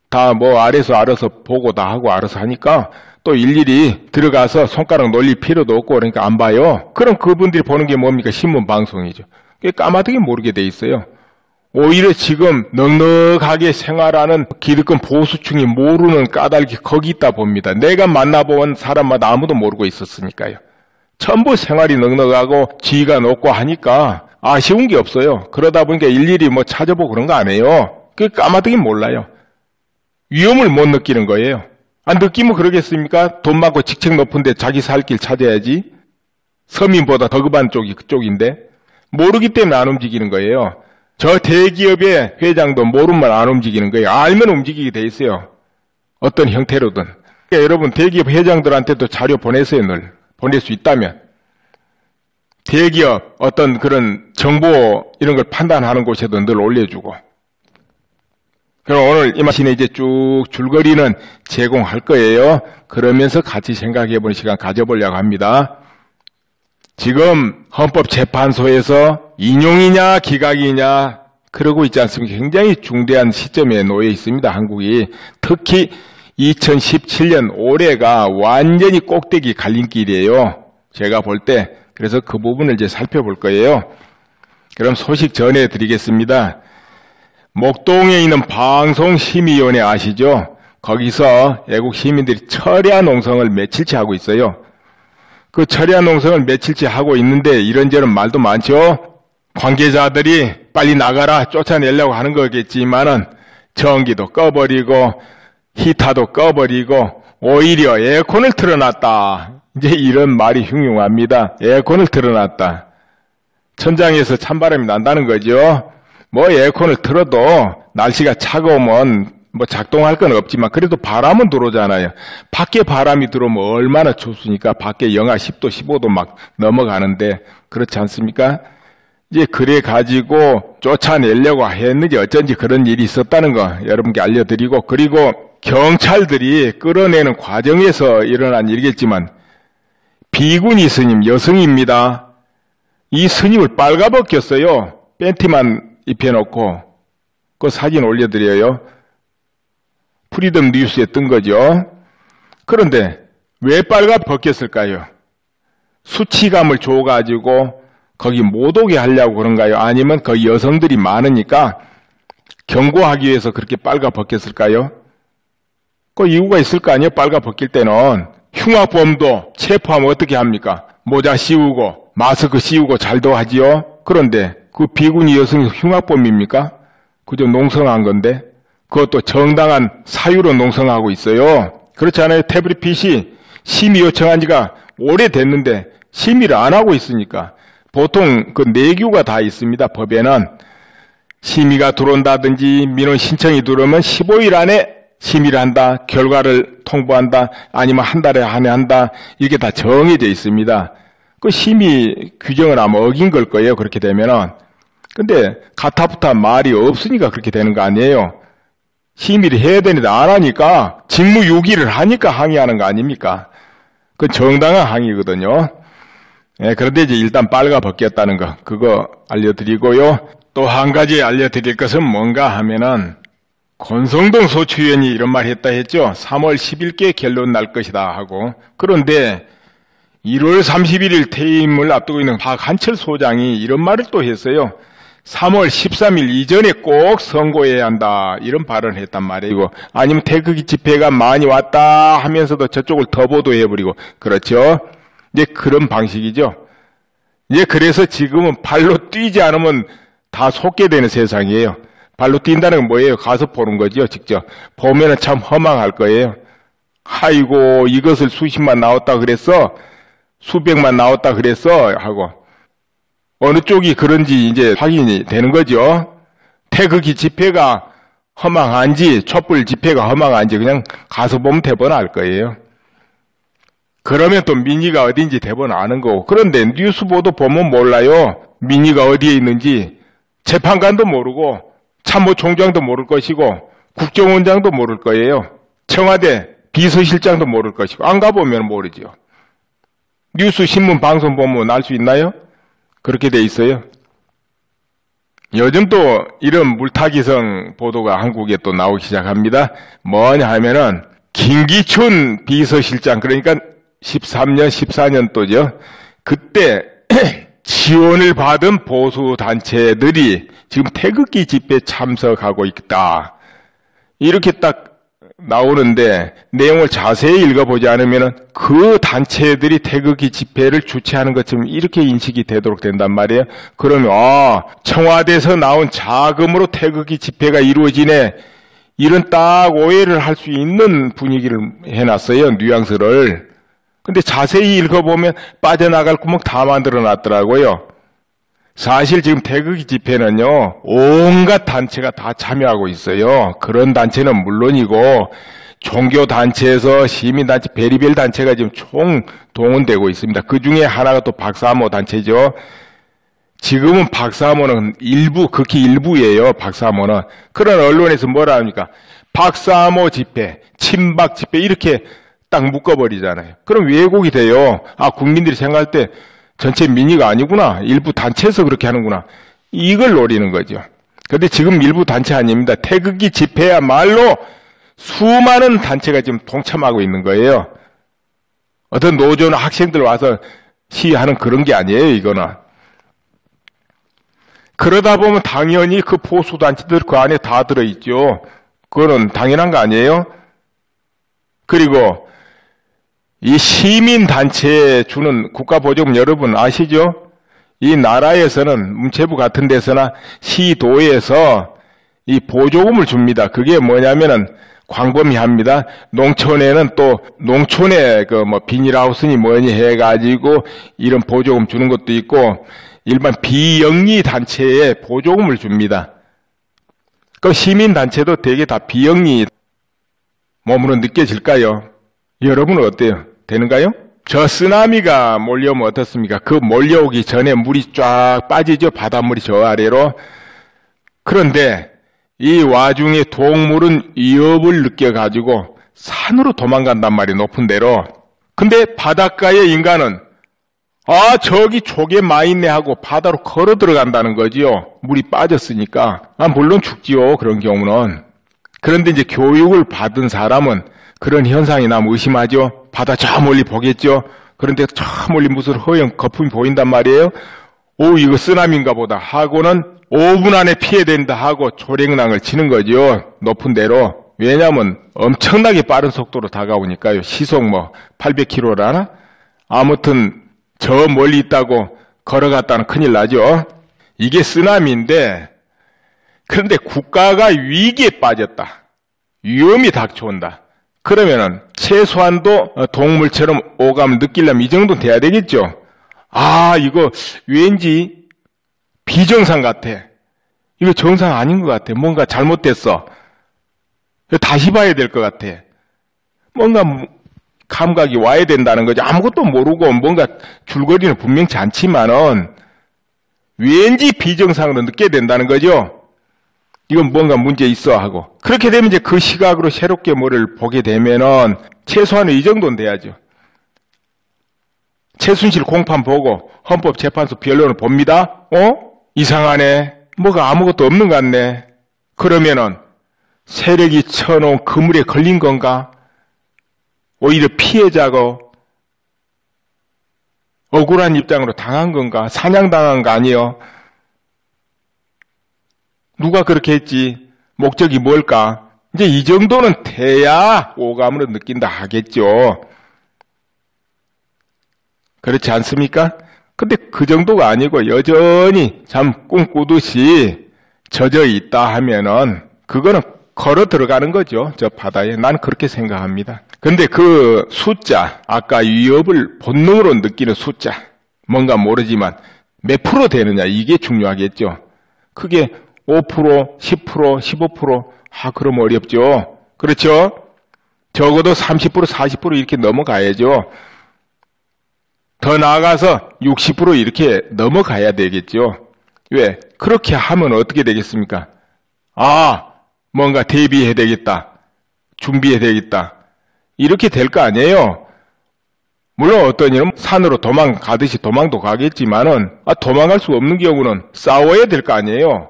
다 뭐 아래서 알아서 보고 다 하고 알아서 하니까 또 일일이 들어가서 손가락 놀릴 필요도 없고 그러니까 안 봐요. 그럼 그분들이 보는 게 뭡니까? 신문 방송이죠. 그게 까마득히 모르게 돼 있어요. 오히려 지금 넉넉하게 생활하는 기득권 보수층이 모르는 까닭이 거기 있다 봅니다. 내가 만나본 사람마다 아무도 모르고 있었으니까요. 전부 생활이 넉넉하고 지위가 높고 하니까 아쉬운 게 없어요. 그러다 보니까 일일이 뭐 찾아보고 그런 거 안 해요. 그게 까마득히 몰라요. 위험을 못 느끼는 거예요. 안 느끼면 그러겠습니까? 돈 많고 직책 높은데 자기 살 길 찾아야지. 서민보다 더 급한 쪽이 그쪽인데 모르기 때문에 안 움직이는 거예요. 저 대기업의 회장도 모르면 안 움직이는 거예요. 알면 움직이게 돼 있어요. 어떤 형태로든. 그러니까 여러분 대기업 회장들한테도 자료 보내세요. 늘 보낼 수 있다면. 대기업 어떤 그런 정보 이런 걸 판단하는 곳에도 늘 올려주고. 그럼 오늘 이 마신에 이제 쭉 줄거리는 제공할 거예요. 그러면서 같이 생각해보는 시간 가져보려고 합니다. 지금 헌법재판소에서 인용이냐 기각이냐 그러고 있지 않습니까? 굉장히 중대한 시점에 놓여 있습니다. 한국이. 특히 2017년 올해가 완전히 꼭대기 갈림길이에요. 제가 볼 때. 그래서 그 부분을 이제 살펴볼 거예요. 그럼 소식 전해드리겠습니다. 목동에 있는 방송심의위원회 아시죠? 거기서 애국 시민들이 철야 농성을 며칠째 하고 있어요. 그 철야 농성을 며칠째 하고 있는데 이런저런 말도 많죠. 관계자들이 빨리 나가라 쫓아내려고 하는 거겠지만은 전기도 꺼버리고 히터도 꺼버리고 오히려 에어컨을 틀어놨다. 이제 이런 말이 흉흉합니다. 에어컨을 틀어놨다. 천장에서 찬바람이 난다는 거죠. 뭐 에어컨을 틀어도 날씨가 차가우면 뭐 작동할 건 없지만 그래도 바람은 들어오잖아요. 밖에 바람이 들어오면 얼마나 춥습니까? 밖에 영하 10도, 15도 막 넘어가는데 그렇지 않습니까? 이제 그래 가지고 쫓아내려고 했는지 어쩐지 그런 일이 있었다는 거 여러분께 알려드리고 그리고 경찰들이 끌어내는 과정에서 일어난 일이겠지만 비구니 스님 여성입니다. 이 스님을 빨가벗겼어요. 팬티만 입혀놓고 그 사진 올려드려요. 프리덤 뉴스에 뜬 거죠. 그런데 왜 빨가벗겼을까요? 수치감을 줘가지고 거기 못 오게 하려고 그런가요? 아니면 거기 여성들이 많으니까 경고하기 위해서 그렇게 빨가벗겼을까요? 그 이유가 있을 거 아니에요? 빨가벗길 때는. 흉악범도 체포하면 어떻게 합니까? 모자 씌우고 마스크 씌우고 잘도 하지요. 그런데 그 비구니 여성이 흉악범입니까? 그저 농성한 건데 그것도 정당한 사유로 농성하고 있어요. 그렇지 않아요? 태블릿 PC 심의 요청한 지가 오래됐는데 심의를 안 하고 있으니까 보통 그 내규가 다 있습니다. 법에는 심의가 들어온다든지 민원 신청이 들어오면 15일 안에 심의를 한다, 결과를 통보한다, 아니면 한 달에 한해 한다, 이게 다 정해져 있습니다. 그 심의 규정을 아마 어긴 걸 거예요, 그렇게 되면은. 근데 가타부타 말이 없으니까 그렇게 되는 거 아니에요. 심의를 해야 되는데 안 하니까, 직무유기를 하니까 항의하는 거 아닙니까? 그건 정당한 항의거든요. 예, 그런데 이제 일단 빨가벗겼다는 거, 그거 알려드리고요. 또 한 가지 알려드릴 것은 뭔가 하면은, 권성동 소추위원이 이런 말 했다 했죠. 3월 10일께 결론 날 것이다 하고. 그런데 1월 31일 퇴임을 앞두고 있는 박한철 소장이 이런 말을 또 했어요. 3월 13일 이전에 꼭 선고해야 한다. 이런 발언을 했단 말이고. 아니면 태극기 집회가 많이 왔다 하면서도 저쪽을 더 보도해버리고. 그렇죠. 이제 그런 방식이죠. 이제 그래서 지금은 발로 뛰지 않으면 다 속게 되는 세상이에요. 발로 뛴다는 건 뭐예요? 가서 보는 거죠, 직접. 보면은 참 허망할 거예요. 아이고, 이것을 수십만 나왔다 그랬어? 수백만 나왔다 그랬어? 하고. 어느 쪽이 그런지 이제 확인이 되는 거죠. 태극기 집회가 허망한지, 촛불 집회가 허망한지 그냥 가서 보면 대번 알 거예요. 그러면 또 민의가 어딘지 대번 아는 거고. 그런데 뉴스 보도 보면 몰라요. 민의가 어디에 있는지. 재판관도 모르고 참모총장도 모를 것이고 국정원장도 모를 거예요. 청와대 비서실장도 모를 것이고 안 가보면 모르죠. 뉴스, 신문, 방송 보면 알 수 있나요? 그렇게 돼 있어요. 요즘 또 이런 물타기성 보도가 한국에 또 나오기 시작합니다. 뭐냐 하면은 김기춘 비서실장, 그러니까 13년, 14년도죠. 그때 지원을 받은 보수단체들이 지금 태극기 집회에 참석하고 있다. 이렇게 딱 나오는데 내용을 자세히 읽어보지 않으면 그 단체들이 태극기 집회를 주최하는 것처럼 이렇게 인식이 되도록 된단 말이에요. 그러면 청와대에서 나온 자금으로 태극기 집회가 이루어지네, 이런 딱 오해를 할 수 있는 분위기를 해놨어요. 뉘앙스를. 근데 자세히 읽어보면 빠져나갈 구멍 다 만들어 놨더라고요. 사실 지금 태극기 집회는요, 온갖 단체가 다 참여하고 있어요. 그런 단체는 물론이고 종교단체에서 시민단체, 별의별 단체가 지금 총 동원되고 있습니다. 그 중에 하나가 또 박사모 단체죠. 지금은 박사모는 일부, 극히 일부예요. 박사모는. 그런 언론에서 뭐라 합니까? 박사모 집회, 친박 집회 이렇게 딱 묶어버리잖아요. 그럼 왜곡이 돼요. 국민들이 생각할 때 전체 민의가 아니구나, 일부 단체에서 그렇게 하는구나, 이걸 노리는 거죠. 그런데 지금 일부 단체 아닙니다. 태극기 집회야말로 수많은 단체가 지금 동참하고 있는 거예요. 어떤 노조나 학생들 와서 시위하는 그런 게 아니에요, 이거는. 그러다 보면 당연히 그 보수단체들 그 안에 다 들어있죠. 그거는 당연한 거 아니에요? 그리고 이 시민단체에 주는 국가보조금 여러분 아시죠? 이 나라에서는 문체부 같은 데서나 시도에서 이 보조금을 줍니다. 그게 뭐냐면은 광범위합니다. 농촌에는 또 농촌에 그 뭐 비닐하우스니 뭐니 해가지고 이런 보조금 주는 것도 있고 일반 비영리 단체에 보조금을 줍니다. 그 시민단체도 되게 다 비영리 몸으로 느껴질까요? 여러분은 어때요? 되는가요? 저 쓰나미가 몰려오면 어떻습니까? 그 몰려오기 전에 물이 쫙 빠지죠. 바닷물이 저 아래로. 그런데 이 와중에 동물은 위협을 느껴가지고 산으로 도망간단 말이에요. 높은 데로. 근데 바닷가의 인간은 저기 조개 많이 있네 하고 바다로 걸어 들어간다는 거지요. 물이 빠졌으니까. 물론 죽지요. 그런 경우는. 그런데 이제 교육을 받은 사람은 그런 현상이 나면 의심하죠. 바다 저 멀리 보겠죠. 그런데 저 멀리 무슨 허연 거품이 보인단 말이에요. 이거 쓰나미인가 보다 하고는 5분 안에 피해야 된다 하고 조랭랑을 치는 거죠. 높은 데로. 왜냐하면 엄청나게 빠른 속도로 다가오니까요. 시속 800km라나? 아무튼 저 멀리 있다고 걸어갔다는 큰일 나죠. 이게 쓰나미인데, 그런데 국가가 위기에 빠졌다, 위험이 닥쳐온다, 그러면은 최소한도 동물처럼 오감을 느끼려면 이 정도는 돼야 되겠죠. 이거 왠지 비정상 같아, 이거 정상 아닌 것 같아, 뭔가 잘못됐어, 다시 봐야 될 것 같아, 뭔가 감각이 와야 된다는 거죠. 아무것도 모르고 뭔가 줄거리는 분명치 않지만은 왠지 비정상으로 느껴야 된다는 거죠. 이건 뭔가 문제 있어 하고. 그렇게 되면 이제 그 시각으로 새롭게 뭐를 보게 되면은 최소한 이 정도는 돼야죠. 최순실 공판 보고 헌법재판소 변론을 봅니다. 이상하네, 뭐가 아무것도 없는 것 같네. 그러면은 세력이 쳐놓은 그물에 걸린 건가? 오히려 피해자고 억울한 입장으로 당한 건가? 사냥당한 거 아니요? 누가 그렇게 했지? 목적이 뭘까? 이제 이 정도는 돼야 오감으로 느낀다 하겠죠. 그렇지 않습니까? 근데 그 정도가 아니고 여전히 참 꿈꾸듯이 젖어 있다 하면은 그거는 걸어 들어가는 거죠. 저 바다에. 난 그렇게 생각합니다. 근데 그 숫자, 아까 위협을 본능으로 느끼는 숫자, 뭔가 모르지만 몇 프로 되느냐, 이게 중요하겠죠. 그게 5%, 10%, 15%, 그럼 어렵죠. 그렇죠? 적어도 30%, 40% 이렇게 넘어가야죠. 더 나아가서 60% 이렇게 넘어가야 되겠죠. 왜? 그렇게 하면 어떻게 되겠습니까? 뭔가 대비해야 되겠다. 준비해야 되겠다. 이렇게 될 거 아니에요. 물론 어떤 일은 산으로 도망가듯이 도망도 가겠지만은 도망갈 수 없는 경우는 싸워야 될 거 아니에요.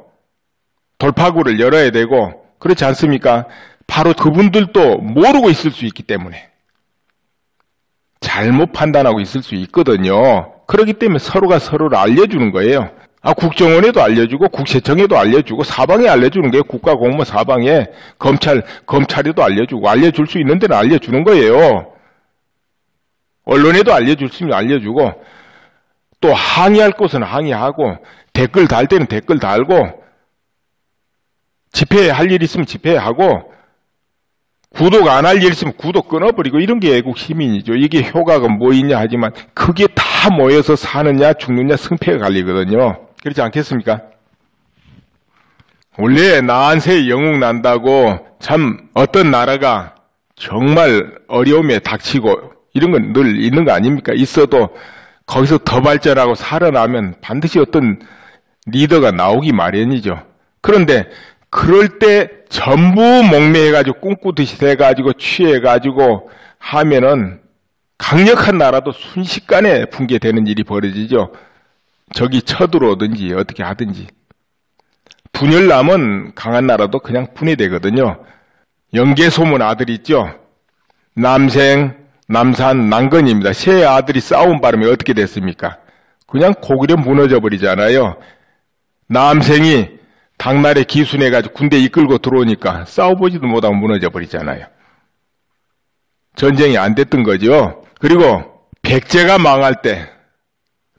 돌파구를 열어야 되고 그렇지 않습니까? 바로 그분들도 모르고 있을 수 있기 때문에 잘못 판단하고 있을 수 있거든요. 그렇기 때문에 서로가 서로를 알려주는 거예요. 국정원에도 알려주고 국세청에도 알려주고 사방에 알려주는 거예요. 국가공무원 사방에 검찰에도 알려주고 알려줄 수 있는 데는 알려주는 거예요. 언론에도 알려줄 수 있으면 알려주고 또 항의할 곳은 항의하고 댓글 달 때는 댓글 달고 집회할 일 있으면 집회하고 구독 안 할 일 있으면 구독 끊어버리고 이런 게 애국 시민이죠. 이게 효과가 뭐 있냐 하지만 그게 다 모여서 사느냐 죽느냐 승패가 갈리거든요. 그렇지 않겠습니까? 원래 나한테 영웅 난다고 참 어떤 나라가 정말 어려움에 닥치고 이런 건 늘 있는 거 아닙니까? 있어도 거기서 더 발전하고 살아나면 반드시 어떤 리더가 나오기 마련이죠. 그런데 그럴 때 전부 목매해가지고 꿈꾸듯이 돼가지고 취해가지고 하면은 강력한 나라도 순식간에 붕괴되는 일이 벌어지죠. 적이 쳐들어오든지 어떻게 하든지. 분열남은 강한 나라도 그냥 분해되거든요. 영계소문 아들 있죠. 남생, 남산, 남건입니다. 세 아들이 싸운 바람에 어떻게 됐습니까? 그냥 고구려 무너져 버리잖아요. 남생이 당나라에 기순해가지고 군대 이끌고 들어오니까 싸워보지도 못하고 무너져 버리잖아요. 전쟁이 안 됐던 거죠. 그리고 백제가 망할 때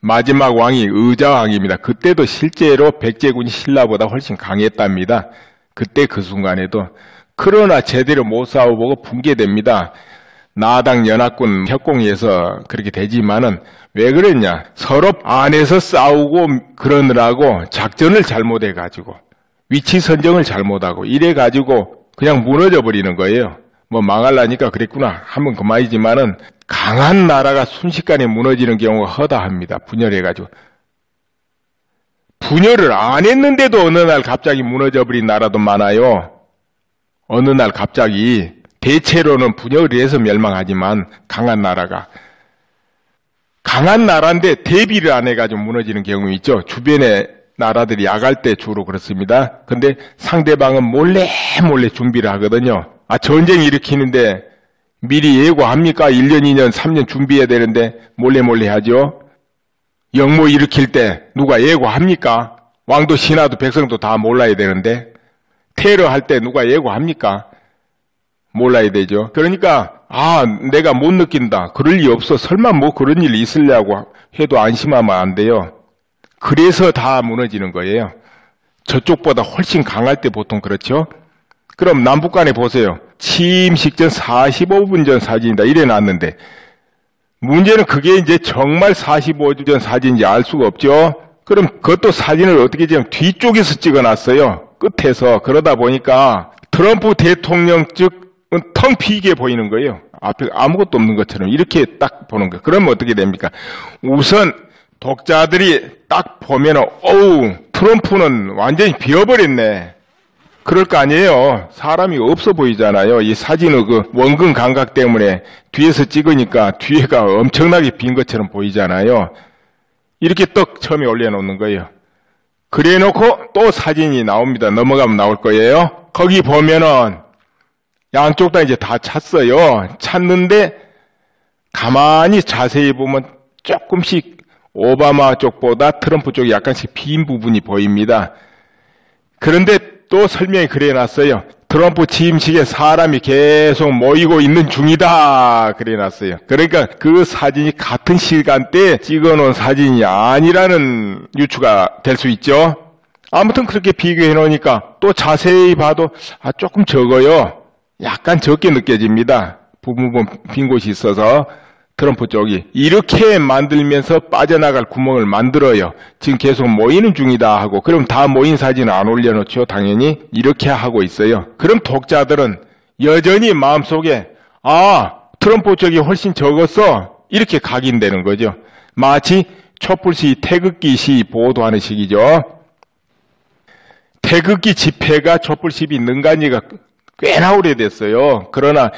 마지막 왕이 의자왕입니다. 그때도 실제로 백제군이 신라보다 훨씬 강했답니다. 그때 그 순간에도. 그러나 제대로 못 싸워보고 붕괴됩니다. 나당 연합군 협공에서 그렇게 되지만은 왜 그랬냐? 서로 안에서 싸우고 그러느라고 작전을 잘못해가지고 위치 선정을 잘못하고 이래가지고 그냥 무너져 버리는 거예요. 뭐 망하려니까 그랬구나 하면 그만이지만은 강한 나라가 순식간에 무너지는 경우가 허다합니다. 분열해가지고. 분열을 안 했는데도 어느 날 갑자기 무너져 버린 나라도 많아요. 어느 날 갑자기. 대체로는 분열을 해서 멸망하지만 강한 나라가. 강한 나라인데 대비를 안 해가지고 무너지는 경우 있죠. 주변에 나라들이 약할 때 주로 그렇습니다. 근데 상대방은 몰래 준비를 하거든요. 전쟁 일으키는데 미리 예고합니까? 1년, 2년, 3년 준비해야 되는데 몰래 하죠. 영모 일으킬 때 누가 예고합니까? 왕도 신하도 백성도 다 몰라야 되는데 테러 할 때 누가 예고합니까? 몰라야 되죠. 그러니까 내가 못 느낀다. 그럴 리 없어. 설마 뭐 그런 일이 있으려고 해도 안심하면 안 돼요. 그래서 다 무너지는 거예요. 저쪽보다 훨씬 강할 때 보통 그렇죠. 그럼 남북 간에 보세요. 취임 직전 45분 전 사진이다. 이래 놨는데 문제는 그게 이제 정말 45분 전 사진인지 알 수가 없죠. 그럼 그것도 사진을 어떻게 찍으면 뒤쪽에서 찍어놨어요. 끝에서. 그러다 보니까 트럼프 대통령 측은 텅 비게 보이는 거예요. 앞에 아무것도 없는 것처럼 이렇게 딱 보는 거예요. 그러면 어떻게 됩니까? 우선 독자들이 딱 보면은 트럼프는 완전히 비어버렸네. 그럴 거 아니에요. 사람이 없어 보이잖아요. 이 사진의 그 원근 감각 때문에 뒤에서 찍으니까 뒤에가 엄청나게 빈 것처럼 보이잖아요. 이렇게 떡 처음에 올려놓는 거예요. 그래 놓고 또 사진이 나옵니다. 넘어가면 나올 거예요. 거기 보면은 양쪽 다 이제 다 찼어요. 찼는데 가만히 자세히 보면 조금씩 오바마 쪽보다 트럼프 쪽이 약간씩 빈 부분이 보입니다. 그런데 또 설명이 그래놨어요. 트럼프 취임식에 사람이 계속 모이고 있는 중이다. 그래놨어요. 그러니까 그 사진이 같은 시간대에 찍어놓은 사진이 아니라는 유추가 될 수 있죠. 아무튼 그렇게 비교해 놓으니까 또 자세히 봐도 조금 적어요. 약간 적게 느껴집니다. 부분 빈 곳이 있어서. 트럼프 쪽이 이렇게 만들면서 빠져나갈 구멍을 만들어요. 지금 계속 모이는 중이다 하고 그럼 다 모인 사진을 안 올려놓죠. 당연히 이렇게 하고 있어요. 그럼 독자들은 여전히 마음속에 트럼프 쪽이 훨씬 적었어 이렇게 각인되는 거죠. 마치 촛불시 태극기 시 보도하는 식이죠. 태극기 집회가 촛불 시위 능가한 지가 꽤나 오래됐어요. 그러나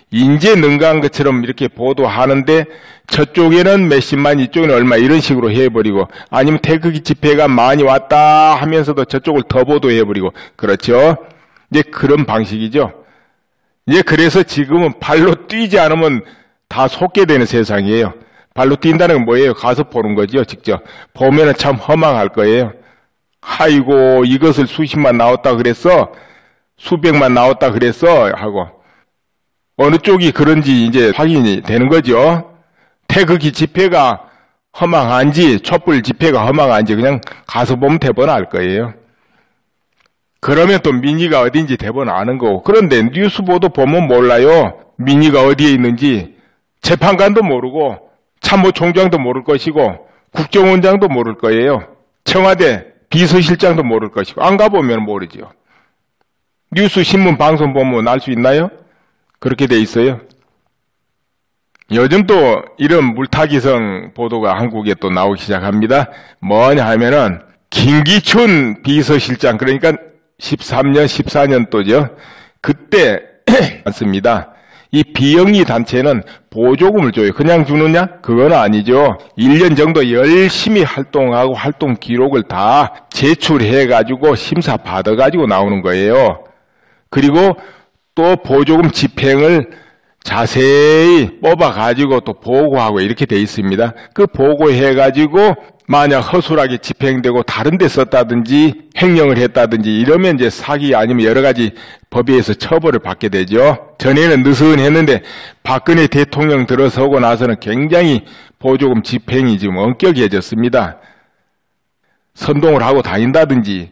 인제 능가한 것처럼 이렇게 보도하는데 저쪽에는 몇십만, 이쪽에는 얼마 이런 식으로 해버리고, 아니면 태극기 집회가 많이 왔다 하면서도 저쪽을 더 보도해버리고, 그렇죠? 이제 그런 방식이죠. 이제 그래서 지금은 발로 뛰지 않으면 다 속게 되는 세상이에요. 발로 뛴다는 건 뭐예요? 가서 보는 거죠, 직접. 보면은 참 허망할 거예요. 아이고, 이것을 수십만 나왔다 그랬어? 수백만 나왔다 그랬어? 하고. 어느 쪽이 그런지 이제 확인이 되는 거죠. 태극기 집회가 허망한지, 촛불 집회가 허망한지 그냥 가서 보면 대번 알 거예요. 그러면 또 민의가 어딘지 대번 아는 거고. 그런데 뉴스 보도 보면 몰라요. 민의가 어디에 있는지. 재판관도 모르고, 참모총장도 모를 것이고, 국정원장도 모를 거예요. 청와대 비서실장도 모를 것이고, 안 가보면 모르죠. 뉴스, 신문, 방송 보면 알 수 있나요? 그렇게 돼 있어요. 요즘 또 이런 물타기성 보도가 한국에 또 나오기 시작합니다. 뭐냐 하면은 김기춘 비서실장, 그러니까 13년, 14년도죠. 그때 맞습니다. 이 비영리 단체는 보조금을 줘요. 그냥 주느냐? 그건 아니죠. 1년 정도 열심히 활동하고 활동 기록을 다 제출해가지고 심사 받아가지고 나오는 거예요. 그리고 또 보조금 집행을 자세히 뽑아가지고 또 보고하고 이렇게 돼 있습니다. 그 보고해가지고 만약 허술하게 집행되고 다른 데 썼다든지 횡령을 했다든지 이러면 이제 사기 아니면 여러 가지 법에 의해서 처벌을 받게 되죠. 전에는 느슨했는데 박근혜 대통령 들어서고 나서는 굉장히 보조금 집행이 지금 엄격해졌습니다. 선동을 하고 다닌다든지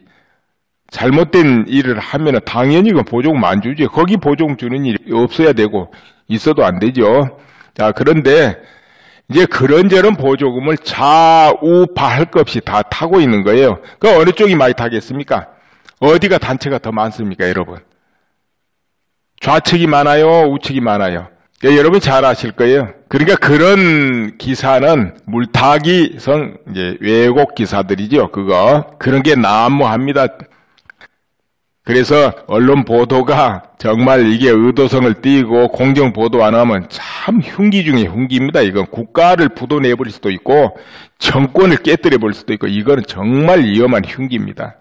잘못된 일을 하면 당연히 그 보조금 안 주죠. 거기 보조금 주는 일이 없어야 되고 있어도 안 되죠. 자, 그런데 이제 그런저런 보조금을 좌우파 할 것 없이 다 타고 있는 거예요. 그 어느 쪽이 많이 타겠습니까? 어디가 단체가 더 많습니까, 여러분? 좌측이 많아요, 우측이 많아요? 여러분 잘 아실 거예요. 그러니까 그런 기사는 물타기성 이제 왜곡 기사들이죠. 그런 게 난무합니다. 그래서 언론 보도가 정말 이게 의도성을 띠고 공정 보도 안 하면 참 흉기 중에 흉기입니다. 이건 국가를 부도내버릴 수도 있고 정권을 깨뜨려 버릴 수도 있고 이거는 정말 위험한 흉기입니다.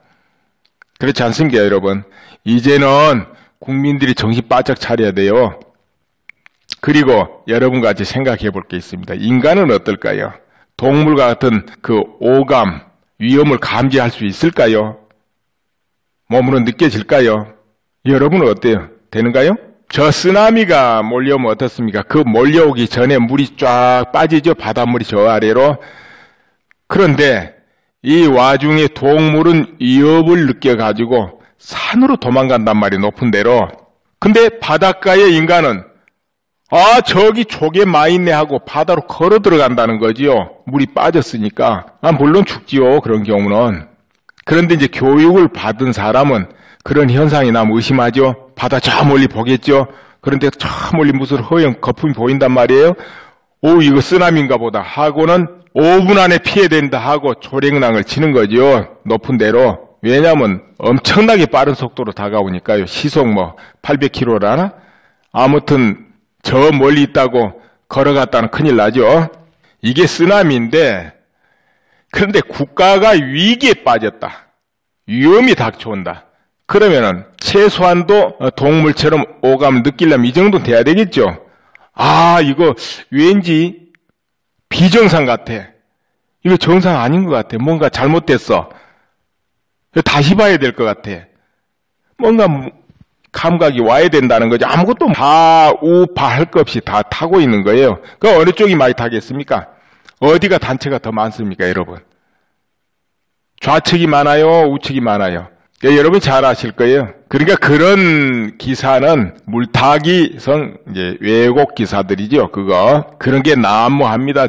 그렇지 않습니까, 여러분? 이제는 국민들이 정신 바짝 차려야 돼요. 그리고 여러분과 같이 생각해 볼 게 있습니다. 인간은 어떨까요? 동물과 같은 그 오감, 위험을 감지할 수 있을까요? 몸으로 느껴질까요? 여러분은 어때요? 되는가요? 저 쓰나미가 몰려오면 어떻습니까? 그 몰려오기 전에 물이 쫙 빠지죠? 바닷물이 저 아래로. 그런데 이 와중에 동물은 위협을 느껴가지고 산으로 도망간단 말이에요. 높은 데로. 근데 바닷가의 인간은 아, 저기 조개 많이 있네 하고 바다로 걸어 들어간다는 거지요. 물이 빠졌으니까. 아, 물론 죽지요. 그런 경우는. 그런데 이제 교육을 받은 사람은 그런 현상이 나면 의심하죠. 바다 저 멀리 보겠죠. 그런데 저 멀리 무슨 허연 거품이 보인단 말이에요. 오, 이거 쓰나미인가 보다 하고는 5분 안에 피해야 된다 하고 조랭랑을 치는 거죠. 높은 데로. 왜냐하면 엄청나게 빠른 속도로 다가오니까요. 시속 800km라나? 아무튼 저 멀리 있다고 걸어갔다는 큰일 나죠. 이게 쓰나미인데 그런데 국가가 위기에 빠졌다. 위험이 닥쳐온다. 그러면은 최소한도 동물처럼 오감을 느끼려면 이 정도는 돼야 되겠죠. 아, 이거 왠지 비정상 같아. 이거 정상 아닌 것 같아. 뭔가 잘못됐어. 다시 봐야 될 것 같아. 뭔가 감각이 와야 된다는 거죠. 아무것도 좌우파 할 것 없이 다 타고 있는 거예요. 그 어느 쪽이 많이 타겠습니까? 어디가 단체가 더 많습니까, 여러분? 좌측이 많아요, 우측이 많아요? 여러분 잘 아실 거예요. 그러니까 그런 기사는 물타기성 이제 왜곡 기사들이죠. 그런 게 난무합니다.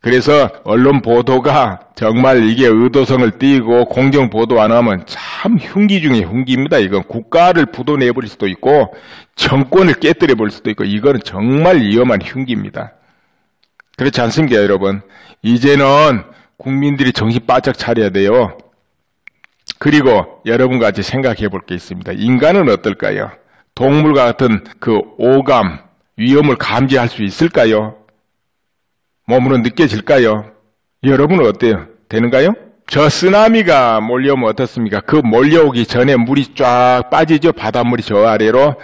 그래서 언론 보도가 정말 이게 의도성을 띠고 공정 보도 안 하면 참 흉기 중에 흉기입니다. 이건 국가를 부도내버릴 수도 있고 정권을 깨뜨려 버릴 수도 있고 이거는 정말 위험한 흉기입니다. 그렇지 않습니까, 여러분? 이제는 국민들이 정신 바짝 차려야 돼요. 그리고 여러분과 같이 생각해 볼 게 있습니다. 인간은 어떨까요? 동물과 같은 그 오감, 위험을 감지할 수 있을까요? 몸으로 느껴질까요? 여러분은 어때요? 되는가요? 저 쓰나미가 몰려오면 어떻습니까? 그 몰려오기 전에 물이 쫙 빠지죠? 바닷물이 저 아래로.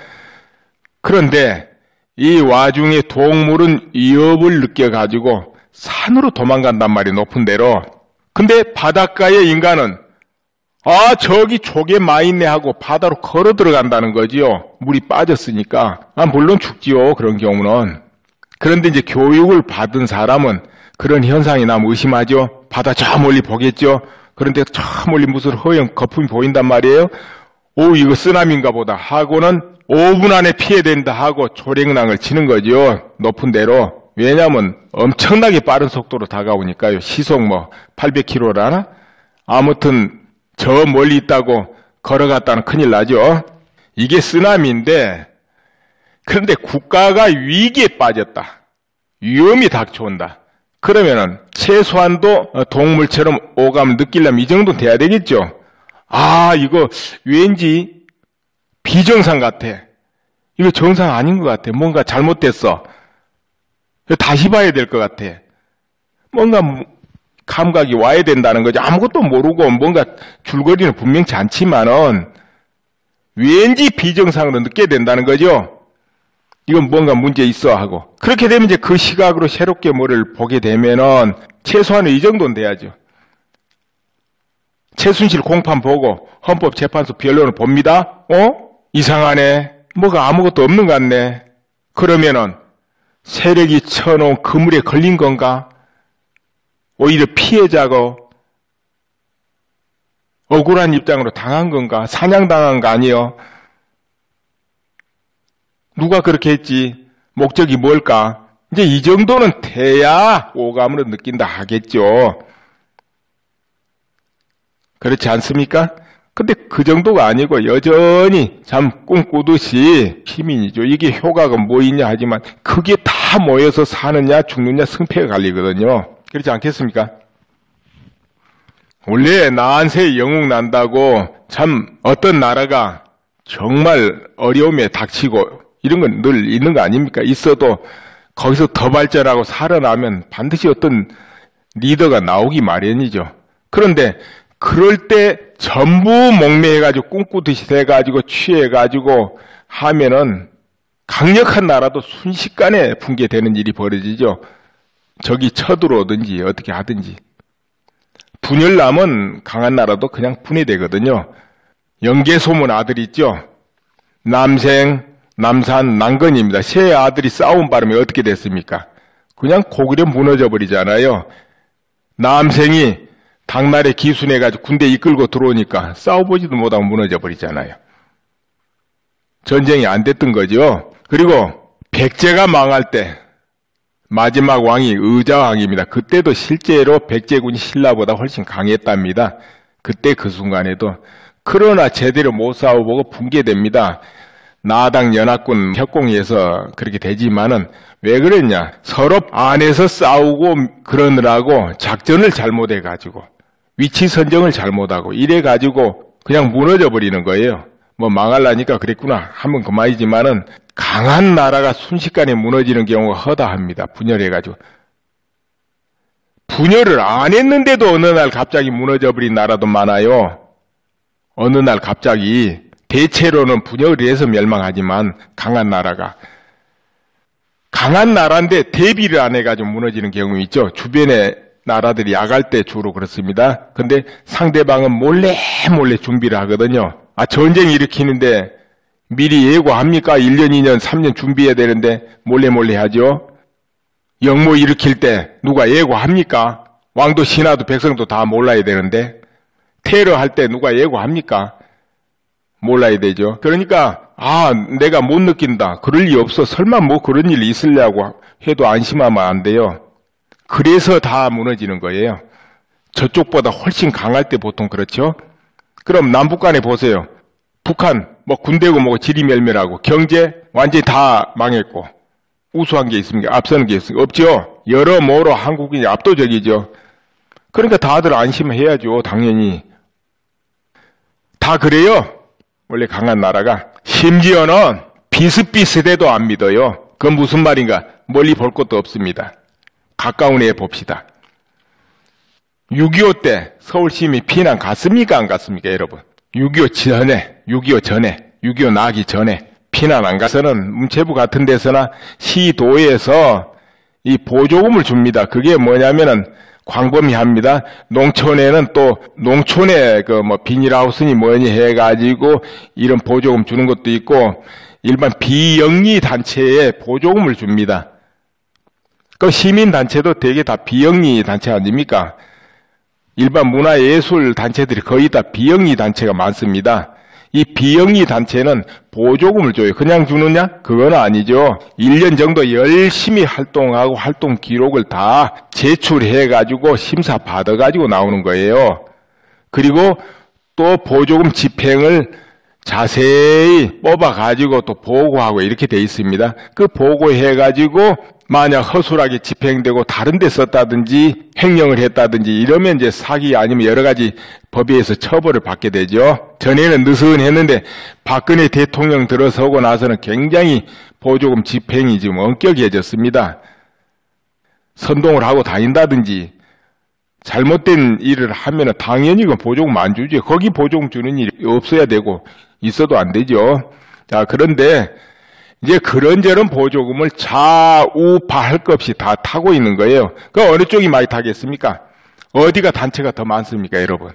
그런데 이 와중에 동물은 위협을 느껴가지고 산으로 도망간단 말이에요. 높은 데로. 근데 바닷가의 인간은 아 저기 조개 많이네 하고 바다로 걸어 들어간다는 거지요. 물이 빠졌으니까. 물론 죽지요. 그런 경우는. 그런데 이제 교육을 받은 사람은 그런 현상이 나면 의심하죠. 바다 저 멀리 보겠죠. 그런데 저 멀리 무슨 허연 거품이 보인단 말이에요. 오 이거 쓰나미인가 보다 하고는 5분 안에 피해야 된다 하고 조랭랑을 치는 거죠. 높은 데로. 왜냐하면 엄청나게 빠른 속도로 다가오니까요. 시속 800km라나? 아무튼 저 멀리 있다고 걸어갔다는 큰일 나죠. 이게 쓰나미인데 그런데 국가가 위기에 빠졌다. 위험이 닥쳐온다. 그러면은 최소한도 동물처럼 오감을 느끼려면 이 정도는 돼야 되겠죠. 아 이거 왠지 비정상 같아. 이거 정상 아닌 것 같아. 뭔가 잘못됐어. 다시 봐야 될 것 같아. 뭔가 감각이 와야 된다는 거죠. 아무것도 모르고 뭔가 줄거리는 분명치 않지만은 왠지 비정상으로 느껴야 된다는 거죠. 이건 뭔가 문제 있어 하고. 그렇게 되면 이제 그 시각으로 새롭게 뭐를 보게 되면은 최소한 이 정도는 돼야죠. 최순실 공판 보고 헌법재판소 변론을 봅니다. 이상하네. 뭐가 아무것도 없는 것 같네. 그러면은 세력이 쳐놓은 그물에 걸린 건가? 오히려 피해자고 억울한 입장으로 당한 건가? 사냥당한 거 아니에요? 누가 그렇게 했지? 목적이 뭘까? 이제 이 정도는 돼야 오감으로 느낀다 하겠죠. 그렇지 않습니까? 근데 그 정도가 아니고 여전히 참 꿈꾸듯이 시민이죠. 이게 효과가 뭐 있냐 하지만 그게 다 모여서 사느냐 죽느냐 승패가 갈리거든요. 그렇지 않겠습니까? 원래 나한테 영웅 난다고 참 어떤 나라가 정말 어려움에 닥치고 이런 건 늘 있는 거 아닙니까? 있어도 거기서 더 발전하고 살아나면 반드시 어떤 리더가 나오기 마련이죠. 그런데 그럴 때 전부 목매해가지고 꿈꾸듯이 돼가지고 취해가지고 하면은 강력한 나라도 순식간에 붕괴되는 일이 벌어지죠. 적이 쳐들어오든지 어떻게 하든지. 분열남은 강한 나라도 그냥 분해되거든요. 영계소문 아들 있죠. 남생, 남산, 남건입니다. 세 아들이 싸운 바람에 어떻게 됐습니까? 그냥 고구려 무너져 버리잖아요. 남생이 당나라에 기순해가지고 군대 이끌고 들어오니까 싸워보지도 못하고 무너져 버리잖아요. 전쟁이 안 됐던 거죠. 그리고 백제가 망할 때 마지막 왕이 의자왕입니다. 그때도 실제로 백제군이 신라보다 훨씬 강했답니다. 그때 그 순간에도. 그러나 제대로 못 싸워보고 붕괴됩니다. 나당 연합군 협공에서 그렇게 되지만은 왜 그랬냐? 서로 안에서 싸우고 그러느라고 작전을 잘못해가지고 위치 선정을 잘못하고 이래가지고 그냥 무너져 버리는 거예요. 뭐 망하려니까 그랬구나 하면 그만이지만은 강한 나라가 순식간에 무너지는 경우가 허다합니다. 분열해가지고. 분열을 안 했는데도 어느 날 갑자기 무너져 버린 나라도 많아요. 어느 날 갑자기. 대체로는 분열을 해서 멸망하지만 강한 나라가. 강한 나라인데 대비를 안 해가지고 무너지는 경우 있죠. 주변에 나라들이 약할 때 주로 그렇습니다. 근데 상대방은 몰래 준비를 하거든요. 전쟁 일으키는데 미리 예고합니까? 1년, 2년, 3년 준비해야 되는데 몰래 하죠. 영모 일으킬 때 누가 예고합니까? 왕도 신하도 백성도 다 몰라야 되는데 테러 할 때 누가 예고합니까? 몰라야 되죠. 그러니까 내가 못 느낀다. 그럴 리 없어. 설마 뭐 그런 일이 있으려고 해도 안심하면 안 돼요. 그래서 다 무너지는 거예요. 저쪽보다 훨씬 강할 때 보통 그렇죠. 그럼 남북 간에 보세요. 북한 뭐 군대고 뭐고 지리멸멸하고 경제 완전히 다 망했고 우수한 게 있습니까? 앞서는 게 있습니까? 없죠. 여러모로 한국인이 압도적이죠. 그러니까 다들 안심해야죠. 당연히. 다 그래요. 원래 강한 나라가. 심지어는 비슷비슷해도 안 믿어요. 그건 무슨 말인가? 멀리 볼 것도 없습니다. 가까운 애 봅시다. 6.25 때 서울시민이 피난 갔습니까? 안 갔습니까? 여러분. 6.25 전에, 6.25 나기 전에 피난 안 가서는 문체부 같은 데서나 시도에서 이 보조금을 줍니다. 그게 뭐냐면은 광범위합니다. 농촌에는 또 농촌에 그 뭐 비닐하우스니 뭐니 해가지고 이런 보조금 주는 것도 있고 일반 비영리 단체에 보조금을 줍니다. 그 시민단체도 되게 다 비영리 단체 아닙니까? 일반 문화예술 단체들이 거의 다 비영리 단체가 많습니다. 이 비영리 단체는 보조금을 줘요. 그냥 주느냐? 그건 아니죠. 1년 정도 열심히 활동하고 활동 기록을 다 제출해가지고 심사 받아가지고 나오는 거예요. 그리고 또 보조금 집행을 자세히 뽑아가지고 또 보고하고 이렇게 돼 있습니다. 그 보고해가지고 만약 허술하게 집행되고 다른 데 썼다든지 횡령을 했다든지 이러면 이제 사기 아니면 여러 가지 법에 의해서 처벌을 받게 되죠. 전에는 느슨했는데 박근혜 대통령 들어서고 나서는 굉장히 보조금 집행이 지금 엄격해졌습니다. 선동을 하고 다닌다든지 잘못된 일을 하면 당연히 그 보조금 안 주죠. 거기 보조금 주는 일이 없어야 되고 있어도 안 되죠. 자, 그런데 이제 그런저런 보조금을 좌우파 할 것 없이 다 타고 있는 거예요. 그 어느 쪽이 많이 타겠습니까? 어디가 단체가 더 많습니까, 여러분?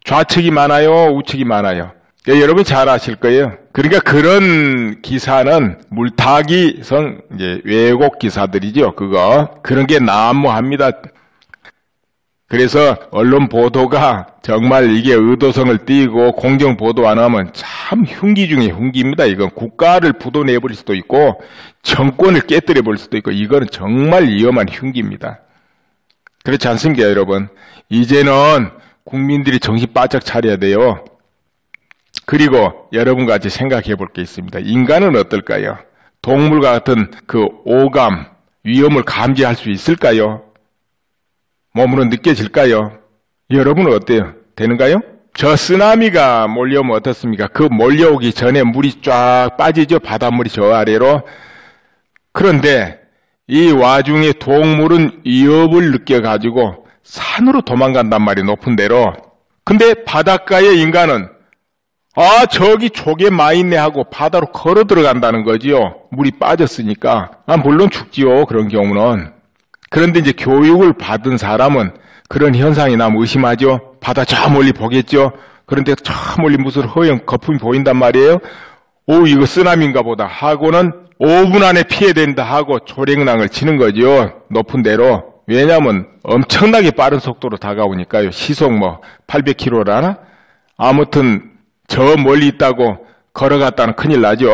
좌측이 많아요, 우측이 많아요? 여러분 잘 아실 거예요. 그러니까 그런 기사는 물타기성 이제 왜곡 기사들이죠. 그런 게 난무합니다. 그래서 언론 보도가 정말 이게 의도성을 띠고 공정 보도 안 하면 참 흉기 중에 흉기입니다. 이건 국가를 부도내버릴 수도 있고 정권을 깨뜨려 버릴 수도 있고 이거는 정말 위험한 흉기입니다. 그렇지 않습니까, 여러분? 이제는 국민들이 정신 바짝 차려야 돼요. 그리고 여러분과 같이 생각해 볼 게 있습니다. 인간은 어떨까요? 동물과 같은 그 오감, 위험을 감지할 수 있을까요? 몸으로 느껴질까요? 여러분은 어때요? 되는가요? 저 쓰나미가 몰려오면 어떻습니까? 그 몰려오기 전에 물이 쫙 빠지죠? 바닷물이 저 아래로. 그런데 이 와중에 동물은 위협을 느껴가지고 산으로 도망간단 말이에요. 높은 데로. 근데 바닷가의 인간은 아 저기 조개 많이 있네 하고 바다로 걸어 들어간다는 거지요. 물이 빠졌으니까. 물론 죽지요. 그런 경우는. 그런데 이제 교육을 받은 사람은 그런 현상이 나면 의심하죠. 바다 저 멀리 보겠죠. 그런데 저 멀리 무슨 허연 거품이 보인단 말이에요. 오 이거 쓰나미인가 보다 하고는 5분 안에 피해야 된다 하고 조랭랑을 치는 거죠. 높은 데로. 왜냐하면 엄청나게 빠른 속도로 다가오니까요. 시속 800km라나? 아무튼 저 멀리 있다고 걸어갔다는 큰일 나죠.